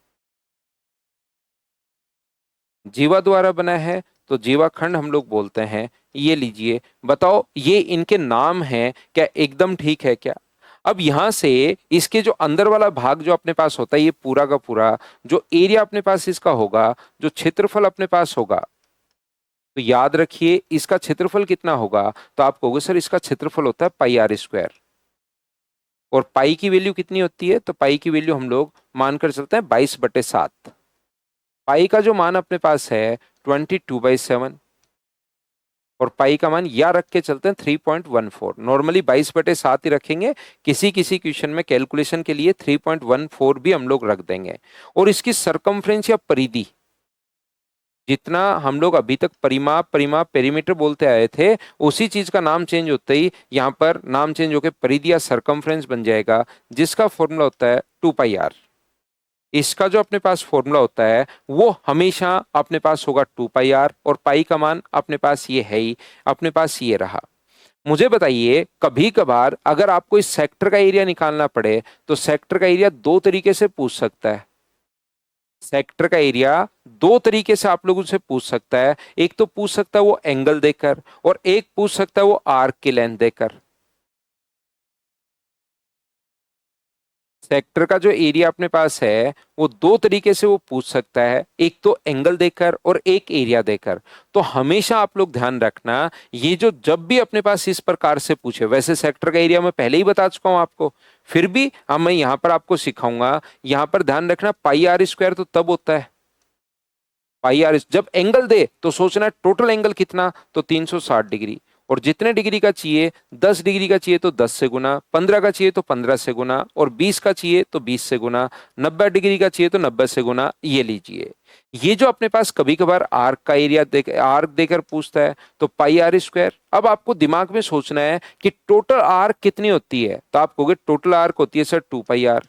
जीवा द्वारा बना है तो जीवा खंड हम लोग बोलते हैं। ये लीजिए, बताओ ये इनके नाम हैं क्या, एकदम ठीक है क्या? अब यहां से इसके जो अंदर वाला भाग जो अपने पास होता है, ये पूरा का पूरा जो एरिया अपने पास इसका होगा, जो क्षेत्रफल अपने पास होगा, तो याद रखिए इसका क्षेत्रफल कितना होगा, तो आप कहोगे सर इसका क्षेत्रफल होता है πr²। और पाई की वैल्यू कितनी होती है, तो पाई की वैल्यू हम लोग मानकर चलते हैं 22/7। पाई का जो मान अपने पास है 22/7, और पाई का मान या रख के चलते हैं 3.14। नॉर्मली 22/7 ही रखेंगे, किसी किसी क्वेश्चन में कैलकुलेशन के लिए 3.14 भी हम लोग रख देंगे। और इसकी सरकमफ्रेंस या परिधि, जितना हम लोग अभी तक परिमाप परिमाप पेरीमीटर बोलते आए थे, उसी चीज का नाम चेंज होते ही यहाँ पर नाम चेंज होकर परिधि या सरकमफ्रेंस बन जाएगा, जिसका फॉर्मूला होता है 2πr। इसका जो अपने पास फॉर्मूला होता है वो हमेशा अपने पास होगा 2πr, और पाई का मान अपने पास ये है ही, अपने पास ये रहा। मुझे बताइए, कभी कभार अगर आपको इस सेक्टर का एरिया निकालना पड़े तो सेक्टर का एरिया दो तरीके से पूछ सकता है। सेक्टर का एरिया दो तरीके से आप लोगों से पूछ सकता है, एक तो पूछ सकता है वो एंगल देकर, और एक पूछ सकता है वो आर्क की लेंथ देकर। सेक्टर का जो एरिया अपने पास है वो दो तरीके से वो पूछ सकता है, एक तो एंगल देकर और एक एरिया देकर। तो हमेशा आप लोग ध्यान रखना, ये जो जब भी अपने पास इस प्रकार से पूछे, वैसे सेक्टर का एरिया मैं पहले ही बता चुका हूं आपको, फिर भी अब मैं यहां पर आपको सिखाऊंगा। यहां पर ध्यान रखना πr² तो तब होता है, πr जब एंगल दे तो सोचना टोटल एंगल कितना, तो 360 डिग्री। और जितने डिग्री का चाहिए, 10 डिग्री का चाहिए तो 10 से गुना, 15 का चाहिए तो 15 से गुना, और 20 का चाहिए तो 20 से गुना, 90 डिग्री का चाहिए तो 90 से गुना। ये लीजिए, ये जो अपने पास कभी कभार आर्क का एरिया आर्क देकर पूछता है तो πr²। अब आपको दिमाग में सोचना है कि टोटल आर्क कितनी होती है, तो आप कहोगे टोटल आर्क होती है सर 2πr,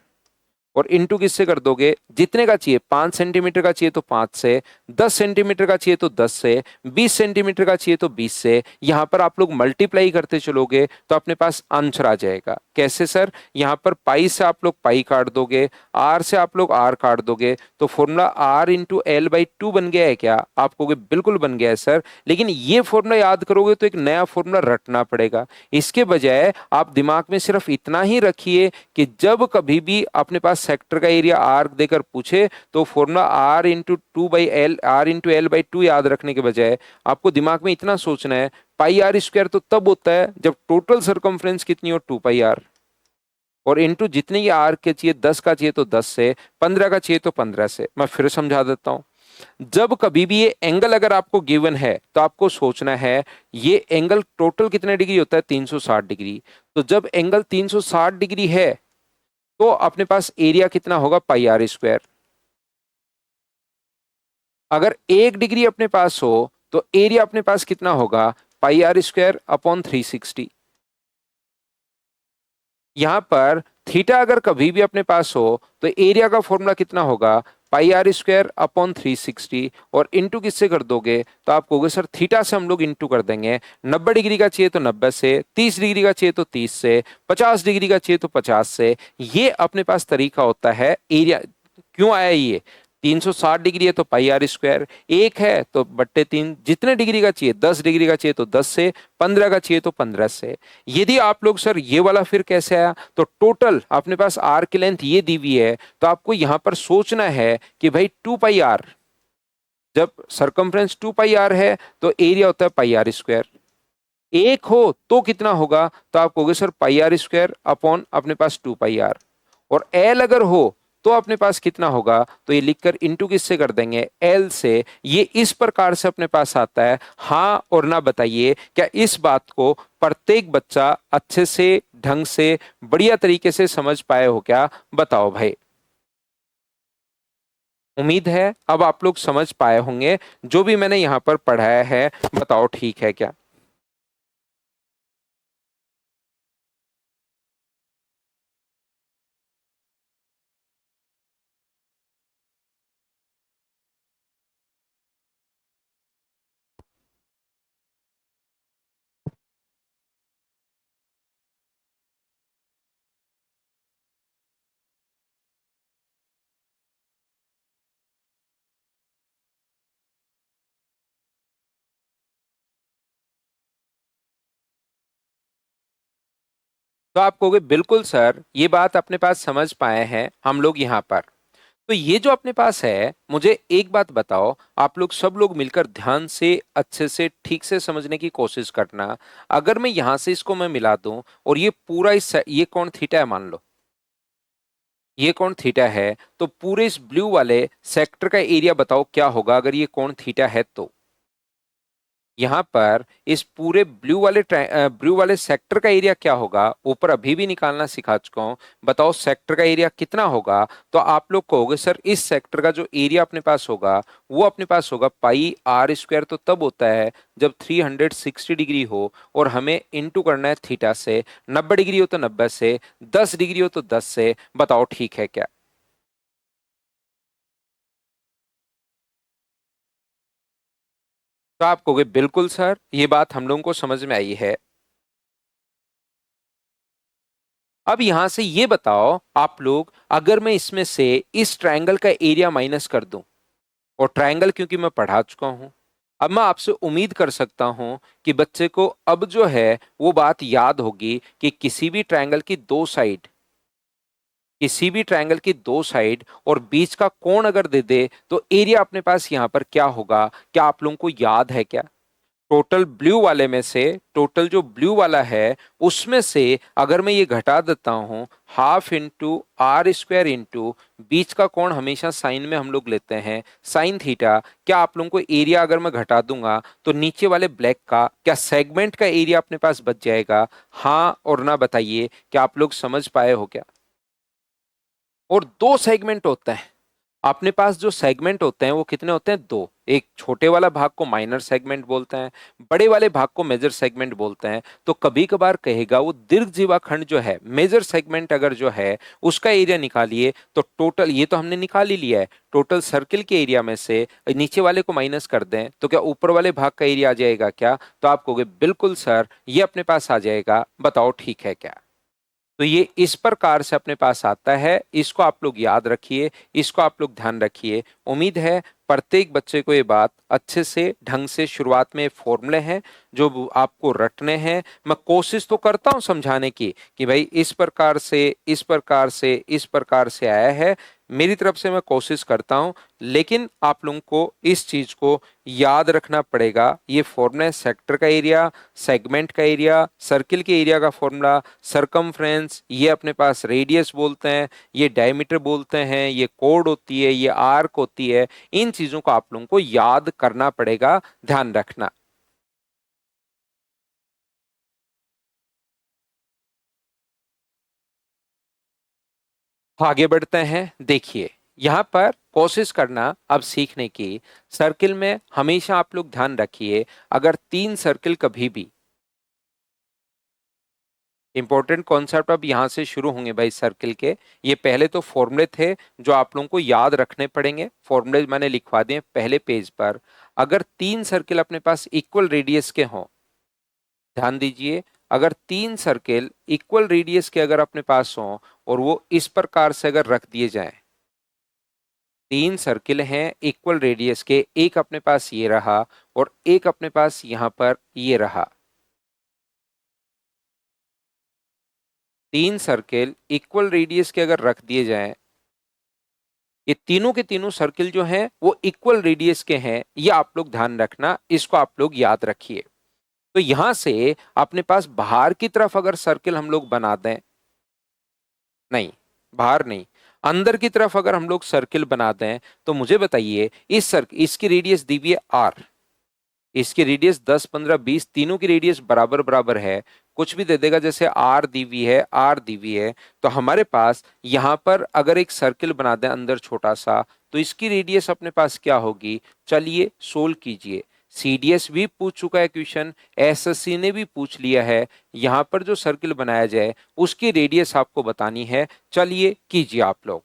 और इनटू किससे कर दोगे, जितने का चाहिए, 5 सेंटीमीटर का चाहिए तो 5 से, 10 सेंटीमीटर का चाहिए तो 10 से, 20 सेंटीमीटर का चाहिए तो 20 से। यहां पर आप लोग मल्टीप्लाई करते चलोगे तो अपने पास आंसर आ जाएगा। कैसे सर, यहां पर पाई से आप लोग पाई काट दोगे, आर से आप लोग आर काट दोगे, तो फॉर्मूला r×l/2 बन गया है क्या? आप कहोगे बिल्कुल बन गया है सर, लेकिन ये फॉर्मूला याद करोगे तो एक नया फॉर्मूला रटना पड़ेगा। इसके बजाय आप दिमाग में सिर्फ इतना ही रखिए कि जब कभी भी अपने पास सेक्टर का एरिया आर्क देकर पूछे तो फॉर्मूला r×l/2 याद रखने के बजाय आपको दिमाग में इतना सोचना है, πr² तो तब होता है जब टोटल सरकमफ्रेंस कितनी हो, 2πr, और इनटू जितने ये आर्क के चाहिए, 10 का चाहिए तो 10 से, 15 का चाहिए तो 15 से। मैं फिर समझा देता हूं, जब कभी भी ये एंगल अगर आपको गिवन है तो आपको सोचना है ये एंगल टोटल कितने डिग्री होता है, 360 डिग्री। तो जब एंगल 360 डिग्री है तो अपने पास एरिया कितना होगा, πr²। अगर 1 डिग्री अपने पास हो तो एरिया अपने पास कितना होगा, पाई आर स्क्वायर अपॉन 360। यहां पर थीटा अगर कभी भी अपने पास हो तो एरिया का फॉर्मूला कितना होगा, पाई आर स्क्वायर अपॉन 360, और इंटू किससे कर दोगे तो आप कहोगे सर थीटा से हम लोग इंटू कर देंगे। 90 डिग्री का चाहिए तो 90 से, 30 डिग्री का चाहिए तो 30 से, 50 डिग्री का चाहिए तो 50 से। ये अपने पास तरीका होता है एरिया। क्यों आया ये, 360 डिग्री है तो पाई आर स्क्वायर, एक है तो बट्टे तीन, जितने डिग्री का चाहिए, 10 डिग्री का चाहिए तो 10 से, 15 का चाहिए तो 15 से। यदि आप लोग सर ये वाला फिर कैसे आया, तो टोटल अपने पास आर की लेंथ ये दी हुई है, तो आपको यहां पर सोचना है कि भाई 2 पाई आर, जब सरकमफ्रेंस 2 पाई आर है तो एरिया होता है पाई आर स्क्वायर। एक हो तो कितना होगा, तो आप कहोगे sir pi R square upon अपने पास 2 पाई आर। और एल अगर हो तो अपने पास कितना होगा, तो ये लिखकर इंटू किससे कर देंगे, एल से। ये इस प्रकार से अपने पास आता है। हाँ और ना बताइए, क्या इस बात को प्रत्येक बच्चा अच्छे से, ढंग से, बढ़िया तरीके से समझ पाए हो क्या, बताओ भाई। उम्मीद है अब आप लोग समझ पाए होंगे जो भी मैंने यहां पर पढ़ाया है। बताओ ठीक है क्या। तो आप कहोगे बिल्कुल सर ये बात अपने पास समझ पाए हैं हम लोग यहाँ पर। तो ये जो अपने पास है, मुझे एक बात बताओ, आप लोग सब लोग मिलकर ध्यान से, अच्छे से, ठीक से समझने की कोशिश करना। अगर मैं यहां से इसको मैं मिला दूं और ये पूरा ये कौन थीटा है मान लो, ये कौन थीटा है, तो पूरे इस ब्लू वाले सेक्टर का एरिया बताओ क्या होगा अगर ये कौन थीटा है तो। यहां पर इस पूरे ब्लू वाले सेक्टर का एरिया क्या होगा, ऊपर अभी भी निकालना सिखा चुका हूं। बताओ सेक्टर का एरिया कितना होगा, तो आप लोग कहोगे सर इस सेक्टर का जो एरिया अपने पास होगा वो अपने पास होगा पाई आर स्क्वायर। तो तब होता है जब 360 डिग्री हो और हमें इंटू करना है थीटा से। 90 डिग्री हो तो 90 से, 10 डिग्री हो तो 10 से। बताओ ठीक है क्या। तो आप कहोगे बिल्कुल सर ये बात हम लोगों को समझ में आई है। अब यहां से ये बताओ आप लोग, अगर मैं इसमें से इस ट्रायंगल का एरिया माइनस कर दूं, और ट्रायंगल क्योंकि मैं पढ़ा चुका हूं, अब मैं आपसे उम्मीद कर सकता हूं कि बच्चे को अब जो है वो बात याद होगी कि किसी भी ट्रायंगल की दो साइड और बीच का कोण अगर दे दे तो एरिया अपने पास यहां पर क्या होगा, क्या आप लोगों को याद है क्या। टोटल ब्लू वाले में से, टोटल जो ब्लू वाला है उसमें से अगर मैं ये घटा देता हूं, half into R square into बीच का कोण हमेशा साइन में हम लोग लेते हैं साइन थीटा, क्या आप लोगों को एरिया अगर मैं घटा दूंगा तो नीचे वाले ब्लैक का क्या सेगमेंट का एरिया अपने पास बच जाएगा। हाँ और ना बताइए, क्या आप लोग समझ पाए हो क्या। और दो सेगमेंट होते हैं अपने पास, जो सेगमेंट होते हैं वो कितने होते हैं, दो। एक छोटे वाला भाग को माइनर सेगमेंट बोलते हैं, बड़े वाले भाग को मेजर सेगमेंट बोलते हैं। तो कभी कभार कहेगा वो दीर्घजीवा खंड जो है, मेजर सेगमेंट अगर जो है उसका एरिया निकालिए, तो टोटल ये तो हमने निकाल ही लिया है, टोटल सर्किल के एरिया में से नीचे वाले को माइनस कर दें तो क्या ऊपर वाले भाग का एरिया आ जाएगा क्या। तो आप कहोगे बिल्कुल सर ये अपने पास आ जाएगा। बताओ ठीक है क्या। तो ये इस प्रकार से अपने पास आता है, इसको आप लोग याद रखिए, इसको आप लोग ध्यान रखिए। उम्मीद है प्रत्येक बच्चे को ये बात अच्छे से, ढंग से, शुरुआत में फॉर्मूले हैं जो आपको रटने हैं। मैं कोशिश तो करता हूं समझाने की कि भाई इस प्रकार से, इस प्रकार से, इस प्रकार से आया है, मेरी तरफ से मैं कोशिश करता हूं। लेकिन आप लोगों को इस चीज को याद रखना पड़ेगा। ये फॉर्मूला है सेक्टर का एरिया, सेगमेंट का एरिया, सर्किल के एरिया का फॉर्मूला, सरकमफ्रेंस, ये अपने पास रेडियस बोलते हैं, ये डायमीटर बोलते हैं, ये कोड होती है, ये आर्क होती है। इन चीजों को आप लोगों को याद करना पड़ेगा, ध्यान रखना। आगे बढ़ते हैं। देखिए यहाँ पर कोशिश करना अब सीखने की। सर्किल में हमेशा आप लोग ध्यान रखिए, अगर 3 सर्किल कभी भी, इंपॉर्टेंट कॉन्सेप्ट अब यहां से शुरू होंगे भाई सर्किल के। ये पहले तो फॉर्मूले थे जो आप लोगों को याद रखने पड़ेंगे, फॉर्मूले मैंने लिखवा दिए पहले पेज पर। अगर 3 सर्किल अपने पास इक्वल रेडियस के हों, ध्यान दीजिए, अगर 3 सर्किल इक्वल रेडियस के अगर अपने पास हों और वो इस प्रकार से अगर रख दिए जाएं, 3 सर्किल हैं इक्वल रेडियस के, एक अपने पास ये रहा और एक अपने पास यहां पर ये रहा। 3 सर्किल इक्वल रेडियस के अगर रख दिए जाएं, ये तीनों के तीनों सर्किल जो हैं वो इक्वल रेडियस के हैं, ये आप लोग ध्यान रखना, इसको आप लोग याद रखिए। तो यहां से अपने पास बाहर की तरफ अगर सर्किल हम लोग बना दें, नहीं बाहर नहीं, अंदर की तरफ अगर हम लोग सर्किल बना दें, तो मुझे बताइए इस सर्किल, इसकी रेडियस दी हुई है आर, इसकी रेडियस 10 15 20 तीनों की रेडियस बराबर बराबर है, कुछ भी दे देगा, जैसे आर दी हुई है आर दी हुई है, तो हमारे पास यहां पर अगर एक सर्किल बना दें अंदर छोटा सा, तो इसकी रेडियस अपने पास क्या होगी, चलिए सोल्व कीजिए। सीडीएस भी पूछ चुका है क्वेश्चन, एसएससी ने भी पूछ लिया है, यहां पर जो सर्किल बनाया जाए उसकी रेडियस आपको बतानी है, चलिए कीजिए आप लोग।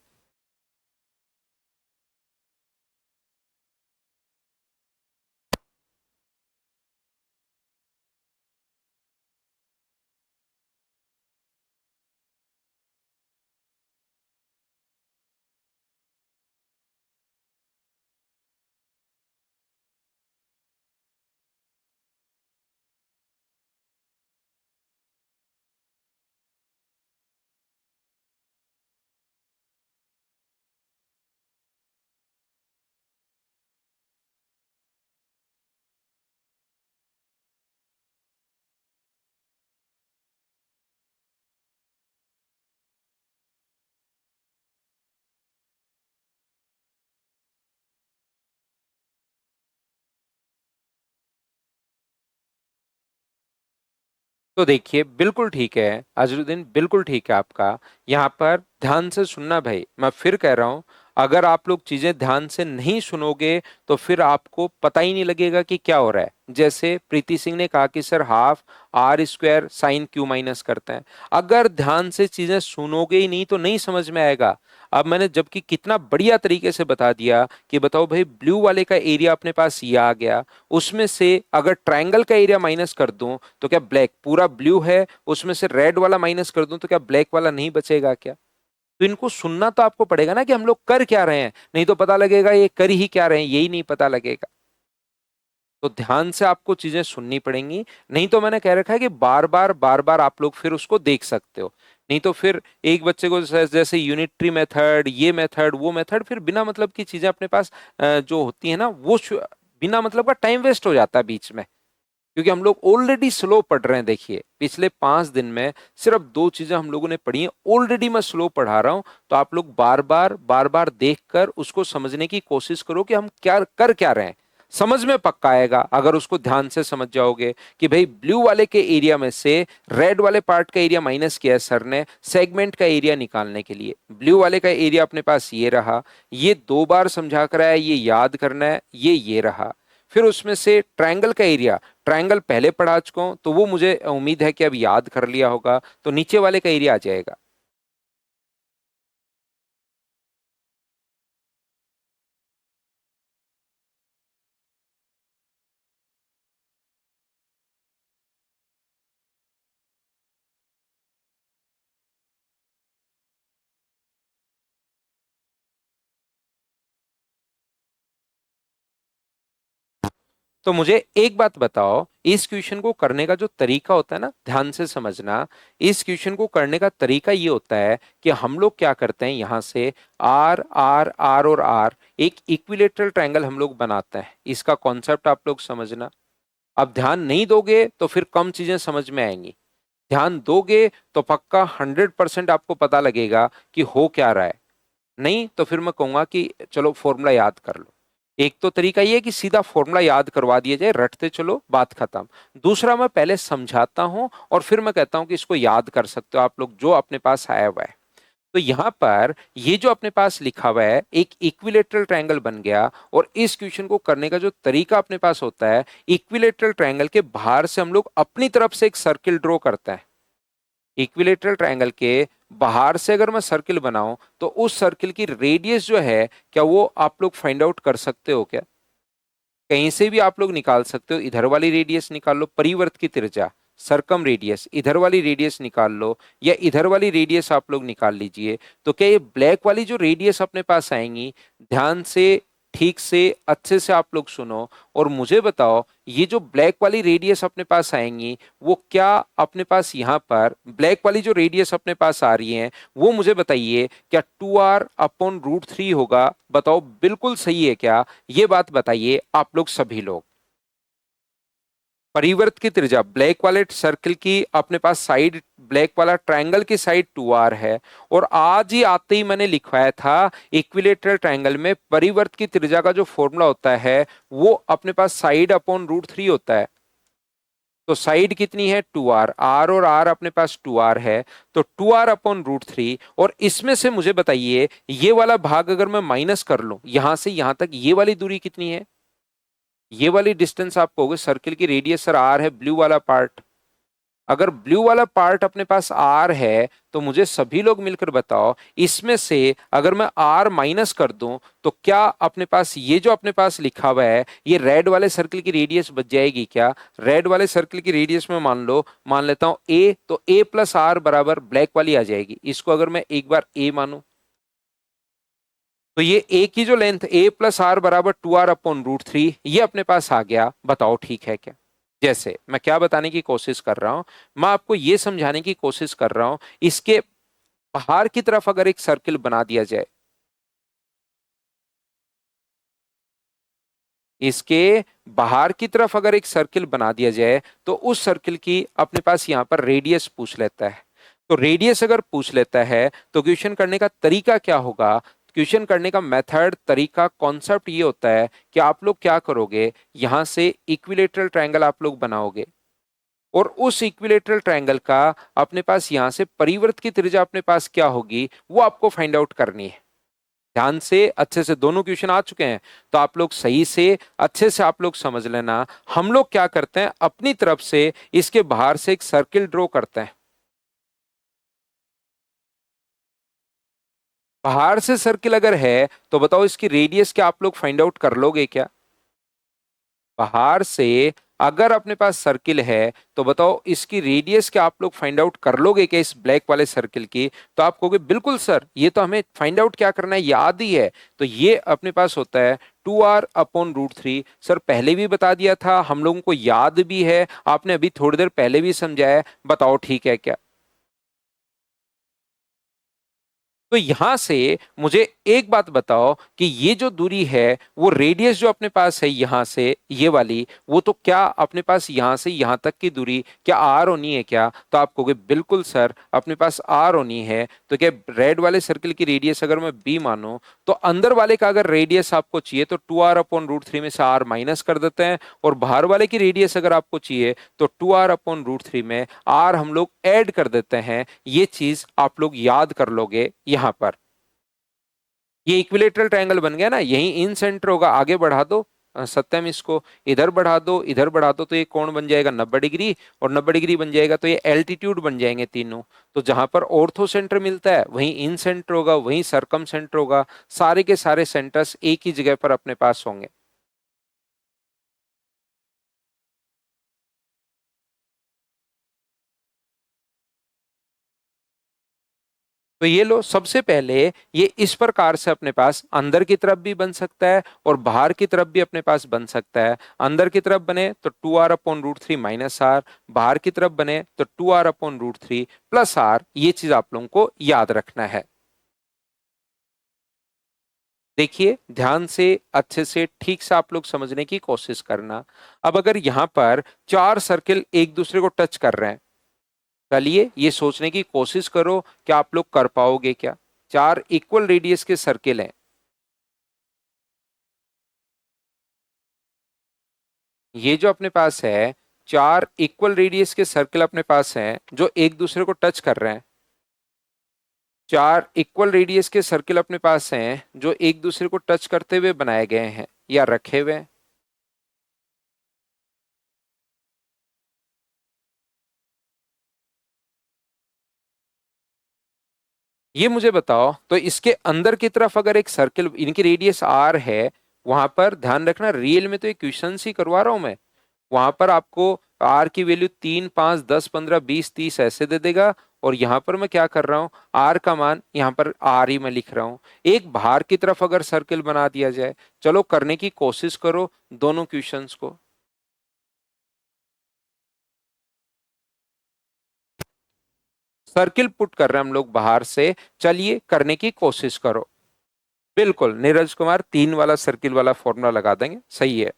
तो देखिए बिल्कुल ठीक है अजरुद्दीन, बिल्कुल ठीक है आपका। यहाँ पर ध्यान से सुनना भाई, मैं फिर कह रहा हूं, अगर आप लोग चीजें ध्यान से नहीं सुनोगे तो फिर आपको पता ही नहीं लगेगा कि क्या हो रहा है। जैसे प्रीति सिंह ने कहा कि sir half R square sine Q minus करते हैं, अगर ध्यान से चीजें सुनोगे ही नहीं तो नहीं समझ में आएगा। अब मैंने जबकि कितना बढ़िया तरीके से बता दिया कि बताओ भाई ब्लू वाले का एरिया अपने पास ये आ गया, उसमें से अगर ट्रायंगल का एरिया माइनस कर दूं तो क्या ब्लैक पूरा ब्लू है, उसमें से रेड वाला माइनस कर दूं तो क्या ब्लैक वाला नहीं बचेगा क्या। तो इनको सुनना तो आपको पड़ेगा ना कि हम लोग कर क्या रहे हैं, नहीं तो पता लगेगा ये कर ही क्या रहे हैं, यही नहीं पता लगेगा। तो ध्यान से आपको चीजें सुननी पड़ेंगी, नहीं तो मैंने कह रखा है कि बार बार आप लोग फिर उसको देख सकते हो। नहीं तो फिर एक बच्चे को जैसे यूनिटरी मेथड, ये मेथड वो मेथड, फिर बिना मतलब की चीजें अपने पास जो होती है ना वो बिना मतलब का टाइम वेस्ट हो जाता है बीच में, क्योंकि हम लोग ऑलरेडी स्लो पढ़ रहे हैं। देखिए पिछले 5 दिन में सिर्फ 2 चीजें हम लोगों ने पढ़ी हैं, ऑलरेडी मैं स्लो पढ़ा रहा हूं। तो आप लोग बार बार देखकर उसको समझने की कोशिश करो कि हम क्या कर क्या रहे हैं, समझ में पक्का आएगा अगर उसको ध्यान से समझ जाओगे कि भाई ब्लू वाले के एरिया में से रेड वाले पार्ट का एरिया माइनस किया है सर ने सेगमेंट का एरिया निकालने के लिए। ब्लू वाले का एरिया अपने पास ये रहा, ये 2 बार समझा कर आया, ये याद करना है, ये रहा। फिर उसमें से ट्रायंगल का एरिया, ट्रायंगल पहले पढ़ा चुका हूं तो वो मुझे उम्मीद है कि अब याद कर लिया होगा, तो नीचे वाले का एरिया आ जाएगा। तो मुझे एक बात बताओ, इस क्वेश्चन को करने का जो तरीका होता है ना, ध्यान से समझना, इस क्वेश्चन को करने का तरीका ये होता है कि हम लोग क्या करते हैं, यहां से आर आर आर और आर एक इक्विलेटरल ट्रायंगल हम लोग बनाते हैं। इसका कॉन्सेप्ट आप लोग समझना। अब ध्यान नहीं दोगे तो फिर कम चीजें समझ में आएंगी, ध्यान दोगे तो पक्का 100% आपको पता लगेगा कि हो क्या रहा है। नहीं तो फिर मैं कहूंगा कि चलो फॉर्मूला याद कर लो। एक तो तरीका ये है कि सीधा फॉर्मूला याद करवा दिया जाए, रटते चलो बात खत्म। दूसरा मैं पहले समझाता हूं और फिर मैं कहता हूं कि इसको याद कर सकते हो आप लोग जो अपने पास आया हुआ है। तो यहां पर ये जो अपने पास लिखा हुआ है एक इक्विलेटरल ट्रायंगल बन गया। और इस क्वेश्चन को करने का जो तरीका अपने पास होता है, इक्विलेटरल ट्रायंगल के बाहर से हम लोग अपनी तरफ से एक सर्किल ड्रॉ करते हैं। इक्विलेटरल ट्रायंगल के बाहर से अगर मैं सर्किल बनाऊं तो उस सर्किल की रेडियस जो है, क्या वो आप लोग फाइंड आउट कर सकते हो क्या? कहीं से भी आप लोग निकाल सकते हो। इधर वाली रेडियस निकाल लो, परिवर्त की त्रिज्या, सरकम रेडियस, इधर वाली रेडियस निकाल लो, या इधर वाली रेडियस आप लोग निकाल लीजिए। तो क्या ये ब्लैक वाली जो रेडियस अपने पास आएंगी, ध्यान से, ठीक से, अच्छे से आप लोग सुनो और मुझे बताओ, ये जो ब्लैक वाली रेडियस अपने पास आएंगी वो क्या अपने पास यहाँ पर ब्लैक वाली जो रेडियस अपने पास आ रही है वो मुझे बताइए, क्या 2r/√3 होगा? बताओ बिल्कुल सही है क्या? ये बात बताइए आप लोग सभी लोग। परिवर्त की त्रिज्या ब्लैक वाले सर्किल की अपने पास साइड, ब्लैक वाला ट्रायंगल की साइड 2r है। और आज ही आते ही मैंने लिखवाया था इक्विलेटरल ट्रायंगल में परिवर्त की त्रिज्या का जो फॉर्मूला होता है वो अपने पास साइड/√3 होता है। तो साइड कितनी है? 2r, r और r अपने पास 2r है, तो 2r/√3। और इसमें से मुझे बताइए, ये वाला भाग अगर मैं माइनस कर लूं यहां से यहां तक, ये वाली दूरी कितनी है? ये वाली डिस्टेंस आप कहोगे सर्किल की रेडियस सर आर है, ब्लू वाला पार्ट। अगर ब्लू वाला पार्ट अपने पास आर है तो मुझे सभी लोग मिलकर बताओ, इसमें से अगर मैं आर माइनस कर दूं तो क्या अपने पास ये जो अपने पास लिखा हुआ है ये रेड वाले सर्किल की रेडियस बच जाएगी क्या? रेड वाले सर्किल की रेडियस में मान लेता हूं ए, तो ए प्लस आर बराबर ब्लैक वाली आ जाएगी। इसको अगर मैं एक बार ए मानूं तो ये ए की जो लेंथ a+r बराबर 2r/√3 ये अपने पास आ गया। बताओ ठीक है क्या? जैसे मैं क्या बताने की कोशिश कर रहा हूं, मैं आपको ये समझाने की कोशिश कर रहा हूं, इसके बाहर की तरफ अगर एक सर्किल बना दिया जाए, इसके बाहर की तरफ अगर एक सर्किल बना दिया जाए तो उस सर्किल की अपने पास यहां पर रेडियस पूछ लेता है। तो रेडियस अगर पूछ लेता है तो क्वेश्चन करने का तरीका क्या होगा? क्वेश्चन करने का मेथड, तरीका, कॉन्सेप्ट ये होता है कि आप लोग क्या करोगे, यहां से इक्विलेटरल ट्रायंगल आप लोग बनाओगे और उस इक्विलेटरल ट्रायंगल का अपने पास यहां से परिवर्त की त्रिज्या अपने पास क्या होगी वो आपको फाइंड आउट करनी है। ध्यान से, अच्छे से, दोनों क्वेश्चन आ चुके हैं तो आप लोग सही से, अच्छे से आप लोग समझ लेना। हम लोग क्या करते हैं, अपनी तरफ से इसके बाहर से एक सर्किल ड्रॉ करते हैं। बाहर से सर्किल अगर है तो बताओ इसकी रेडियस क्या आप लोग फाइंड आउट कर लोगे क्या? बाहर से अगर अपने पास सर्किल है तो बताओ इसकी रेडियस क्या आप लोग फाइंड आउट कर लोगे क्या इस ब्लैक वाले सर्किल की? तो आप कहोगे बिल्कुल सर, ये तो हमें फाइंड आउट क्या करना है, याद ही है। तो ये अपने पास होता है 2r/√3। सर पहले भी बता दिया था, हम लोगों को याद भी है, आपने अभी थोड़ी देर पहले भी समझाया। बताओ ठीक है क्या? तो यहां से मुझे एक बात बताओ कि ये जो दूरी है वो रेडियस जो अपने पास है यहां से ये वाली, वो तो क्या अपने पास यहां से यहां तक की दूरी क्या आर होनी है क्या? तो आप कहोगे बिल्कुल सर अपने पास आर होनी है। तो क्या रेड वाले सर्किल की रेडियस अगर मैं बी मानूं तो अंदर वाले का अगर रेडियस आपको चाहिए तो 2r/√3 में से आर माइनस कर देते हैं, और बाहर वाले की रेडियस अगर आपको चाहिए तो 2r/√3 में आर हम लोग ऐड कर देते हैं। ये चीज आप लोग याद कर लोगे। यहां पर ये इक्विलेटरल ट्रायंगल बन गया ना, यही इन सेंटर होगा। आगे बढ़ा दो सत्यम, इसको इधर बढ़ा दो, इधर बढ़ा दो, तो ये कोण बन जाएगा 90 डिग्री, और 90 डिग्री बन जाएगा तो ये एल्टीट्यूड बन जाएंगे तीनों। तो जहां पर ऑर्थो सेंटर मिलता है वहीं इन सेंटर होगा, वहीं सरकम सेंटर होगा। सारे के सारे सेंटर्स एक ही जगह पर अपने पास होंगे। तो ये लो, सबसे पहले ये इस प्रकार से अपने पास अंदर की तरफ भी बन सकता है और बाहर की तरफ भी अपने पास बन सकता है। अंदर की तरफ बने तो 2r/√3 माइनस आर, बाहर की तरफ बने तो 2r/√3 प्लस आर। ये चीज आप लोगों को याद रखना है। देखिए ध्यान से, अच्छे से, ठीक से आप लोग समझने की कोशिश करना। अब अगर यहां पर चार सर्किल एक दूसरे को टच कर रहे हैं, चलिए ये सोचने की कोशिश करो कि आप लोग कर पाओगे क्या। चार इक्वल रेडियस के सर्किल हैं, ये जो अपने पास है चार इक्वल रेडियस के सर्किल अपने पास हैं जो एक दूसरे को टच कर रहे हैं। चार इक्वल रेडियस के सर्किल अपने पास हैं जो एक दूसरे को टच करते हुए बनाए गए हैं या रखे हुए हैं। ये मुझे बताओ, तो इसके अंदर की तरफ अगर एक सर्किल, इनकी रेडियस आर है, वहां पर ध्यान रखना रियल में तो एक क्वेश्चन ही करवा रहा हूं मैं। वहां पर आपको आर की वैल्यू 3, 5, 10, 15, 20, 30 ऐसे दे देगा। और यहां पर मैं क्या कर रहा हूं, आर का मान यहां पर आर ही मैं लिख रहा हूं। एक बाहर की तरफ अगर सर्किल बना दिया जाए, चलो करने की कोशिश करो दोनों क्वेश्चंस को। सर्किल पुट कर रहे हैं हम लोग बाहर से, चलिए करने की कोशिश करो। बिल्कुल नीरज कुमार, 3 वाला सर्किल वाला फॉर्मूला लगा देंगे, सही है।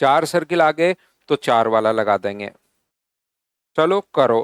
चार सर्किल आ गए तो 4 वाला लगा देंगे। चलो करो।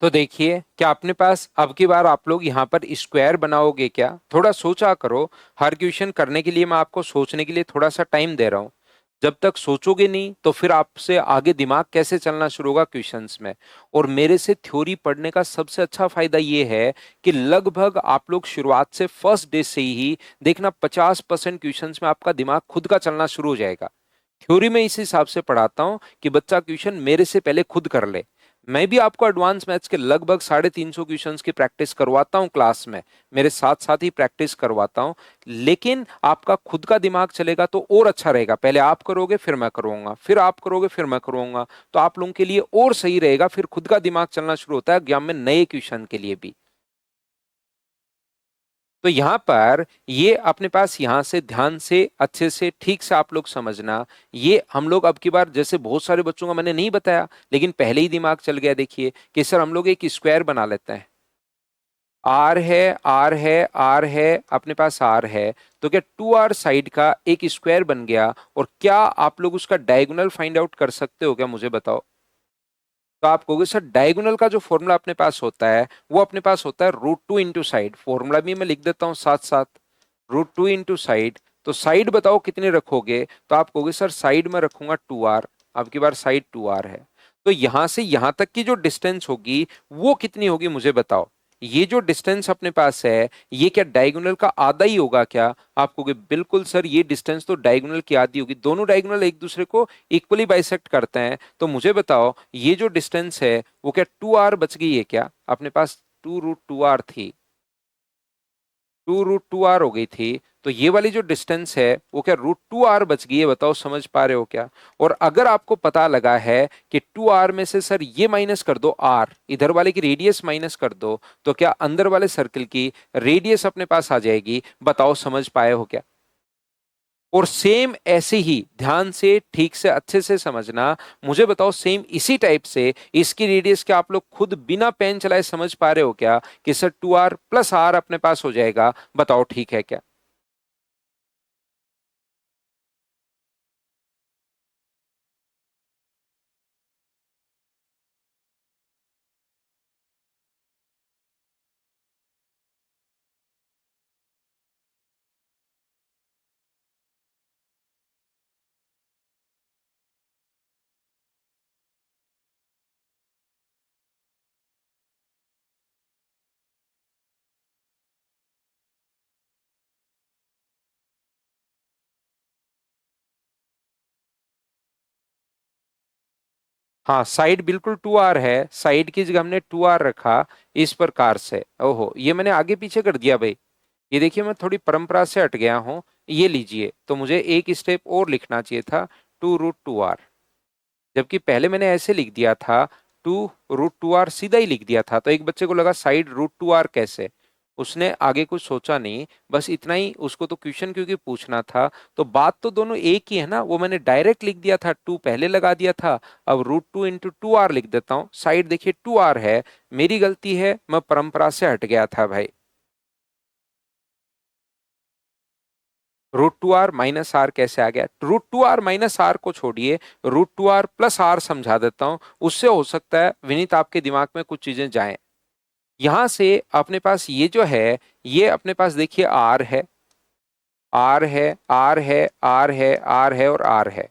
तो देखिए, क्या अपने पास अब की बार आप लोग यहाँ पर स्क्वायर बनाओगे क्या? थोड़ा सोचा करो। हर क्वेश्चन करने के लिए मैं आपको सोचने के लिए थोड़ा सा टाइम दे रहा हूँ। जब तक सोचोगे नहीं तो फिर आपसे आगे दिमाग कैसे चलना शुरू होगा क्वेश्चंस में। और मेरे से थ्योरी पढ़ने का सबसे अच्छा फायदा ये है कि लगभग आप लोग शुरुआत से फर्स्ट डे से ही देखना 50% क्वेश्चंस में आपका दिमाग खुद का चलना शुरू हो जाएगा। थ्योरी में इस हिसाब से पढ़ाता हूं कि बच्चा क्वेश्चन मेरे से पहले खुद कर ले। मैं भी आपको एडवांस मैथ्स के लगभग 350 क्वेश्चंस की प्रैक्टिस करवाता हूं क्लास में, मेरे साथ साथ ही प्रैक्टिस करवाता हूं। लेकिन आपका खुद का दिमाग चलेगा तो और अच्छा रहेगा। पहले आप करोगे फिर मैं करूंगा, फिर आप करोगे फिर मैं करूंगा, तो आप लोगों के लिए और सही रहेगा। फिर खुद का दिमाग चलना शुरू होता है एग्जाम में नए क्वेश्चन के लिए भी। तो यहां पर ये अपने पास यहां से ध्यान से अच्छे से ठीक से आप लोग समझना। ये हम लोग अब की बार, जैसे बहुत सारे बच्चों का मैंने नहीं बताया लेकिन पहले ही दिमाग चल गया, देखिए कि सर हम लोग एक स्क्वायर बना लेते हैं। आर है, आर है, आर है, अपने पास आर है। तो क्या 2r साइड का एक स्क्वायर बन गया? और क्या आप लोग उसका डायगोनल फाइंड आउट कर सकते हो क्या, मुझे बताओ। तो आप कहोगे सर डायगोनल का जो फॉर्मूला अपने पास होता है वो अपने पास होता है √2 इंटू साइड। फॉर्मूला भी मैं लिख देता हूं साथ साथ, √2 इंटू साइड। तो साइड बताओ कितने रखोगे? तो आप कहोगे सर साइड में रखूंगा 2r। अब की बार साइड 2r है। तो यहां से यहां तक की जो डिस्टेंस होगी वो कितनी होगी मुझे बताओ। ये जो डिस्टेंस अपने पास है ये क्या डायगोनल का आधा ही होगा क्या? आप कहोगे बिल्कुल सर ये डिस्टेंस तो डायगोनल की आधी होगी, दोनों डायगोनल एक दूसरे को इक्वली बाइसेक्ट करते हैं। तो मुझे बताओ ये जो डिस्टेंस है वो क्या 2r बच गई है क्या? अपने पास 2√2r थी, 2√2r हो गई थी, तो ये वाली जो डिस्टेंस है वो क्या √2r बच गई है? बताओ समझ पा रहे हो क्या? और अगर आपको पता लगा है कि 2r में से सर ये माइनस कर दो, r इधर वाले की रेडियस माइनस कर दो, तो क्या अंदर वाले सर्कल की रेडियस अपने पास आ जाएगी? बताओ समझ पाए हो क्या? और सेम ऐसे ही ध्यान से ठीक से अच्छे से समझना, मुझे बताओ सेम इसी टाइप से इसकी रेडियस क्या आप लोग खुद बिना पेन चलाए समझ पा रहे हो क्या कि सर 2r प्लस r अपने पास हो जाएगा? बताओ ठीक है क्या? हाँ साइड बिल्कुल 2r है, साइड की जगह हमने 2r रखा इस प्रकार से। ओहो ये मैंने आगे पीछे कर दिया भाई, ये देखिए मैं थोड़ी परंपरा से हट गया हूं। ये लीजिए, तो मुझे एक स्टेप और लिखना चाहिए था 2√2r, जबकि पहले मैंने ऐसे लिख दिया था 2√2r, सीधा ही लिख दिया था। तो एक बच्चे को लगा साइड √2r कैसे, उसने आगे कुछ सोचा नहीं, बस इतना ही, उसको तो क्वेश्चन क्योंकि पूछना था। तो बात तो दोनों एक ही है ना, वो मैंने डायरेक्ट लिख दिया था, 2 पहले लगा दिया था, अब √2 × 2r लिख देता हूं। साइड देखिए 2r है, मेरी गलती है, मैं परंपरा से हट गया था भाई। √2r माइनस आर कैसे आ गया? √2r माइनस आर को छोड़िए, √2r प्लस आर समझा देता हूं, उससे हो सकता है विनीत आपके दिमाग में कुछ चीजें जाएं। यहां से अपने पास ये जो है, ये अपने पास देखिए आर है, आर है, आर है, आर है, आर है और आर है।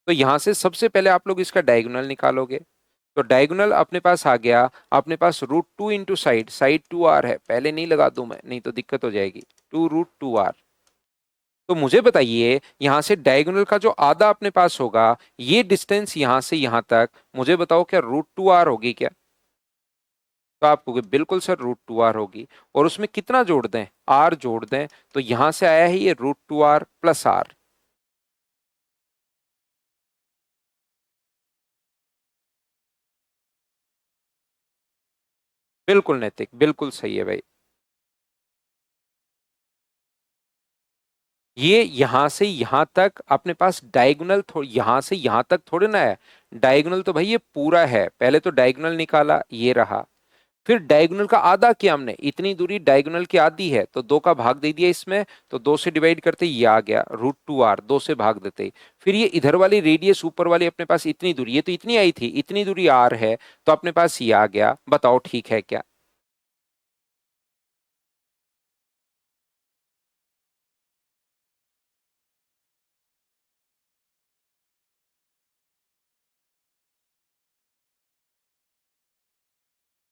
तो यहां से सबसे पहले आप लोग इसका डायगोनल निकालोगे, तो डायगोनल अपने पास आ गया, अपने पास √2 इंटू साइड, साइड 2r है, पहले नहीं लगा दूं मैं, नहीं तो दिक्कत हो जाएगी, 2√2r। तो मुझे बताइए यहां से डायगोनल का जो आधा अपने पास होगा, ये डिस्टेंस यहां से यहां तक, मुझे बताओ क्या √2r होगी क्या? तो आप कहोगे बिल्कुल सर √2r होगी, और उसमें कितना जोड़ दें? r जोड़ दें, तो यहां से आया है ये √2r प्लस r। बिल्कुल नैतिक, बिल्कुल सही है भाई। ये यहां से यहां तक अपने पास डायगोनल, यहां से यहां तक थोड़े ना है, डायगोनल तो भाई ये पूरा है। पहले तो डायगोनल निकाला, ये रहा, फिर डायगोनल का आधा किया हमने, इतनी दूरी डायगोनल की आधी है तो 2 का भाग दे दिया इसमें, तो 2 से डिवाइड करते ही ये आ गया √2r, 2 से भाग देते ही। फिर ये इधर वाली रेडियस ऊपर वाली अपने पास इतनी दूरी, ये तो इतनी आई थी, इतनी दूरी r है, तो अपने पास ये आ गया। बताओ ठीक है क्या?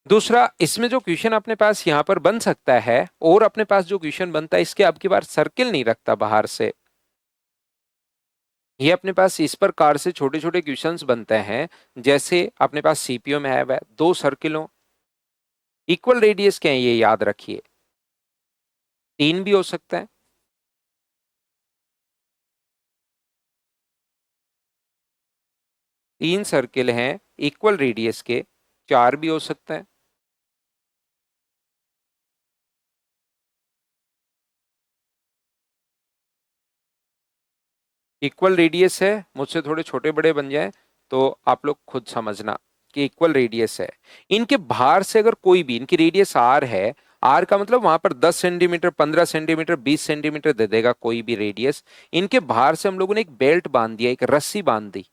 दूसरा, इसमें जो क्वेश्चन अपने पास यहां पर बन सकता है, और अपने पास जो क्वेश्चन बनता है इसके अब की बार सर्किल नहीं रखता बाहर से, ये अपने पास इस प्रकार से छोटे छोटे क्वेश्चंस बनते हैं, जैसे अपने पास सीपीयू में है वह 2 सर्किलों, इक्वल रेडियस क्या है ये याद रखिए, 3 भी हो सकता है, 3 सर्किल हैं इक्वल रेडियस के, 4 भी हो सकता है। इक्वल रेडियस है, मुझसे थोड़े छोटे बड़े बन जाए तो आप लोग खुद समझना कि इक्वल रेडियस है। इनके बाहर से अगर कोई भी, इनकी रेडियस आर है, आर का मतलब वहां पर 10 सेंटीमीटर, 15 सेंटीमीटर, 20 सेंटीमीटर दे देगा कोई भी रेडियस। इनके बाहर से हम लोगों ने एक बेल्ट बांध दिया, एक रस्सी बांध दी,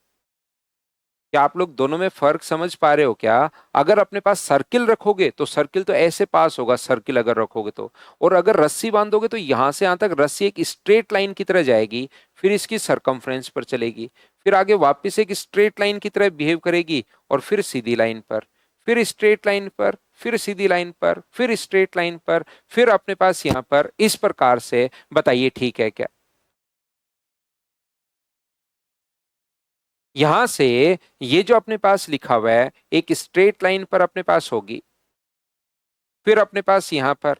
क्या आप लोग दोनों में फर्क समझ पा रहे हो क्या? अगर अपने पास सर्किल रखोगे तो सर्किल तो ऐसे पास होगा, सर्किल अगर रखोगे तो, और अगर रस्सी बांधोगे तो यहां से यहां तक रस्सी एक स्ट्रेट लाइन की तरह जाएगी, फिर इसकी सरकमफ्रेंस पर चलेगी, फिर आगे वापस एक स्ट्रेट लाइन की तरह बिहेव करेगी, और फिर सीधी लाइन पर, फिर स्ट्रेट लाइन पर, फिर सीधी लाइन पर, फिर स्ट्रेट लाइन पर, फिर अपने पास यहां पर इस प्रकार से। बताइए ठीक है क्या? यहां से ये जो अपने पास लिखा हुआ है एक स्ट्रेट लाइन पर अपने पास होगी, फिर अपने पास यहां पर,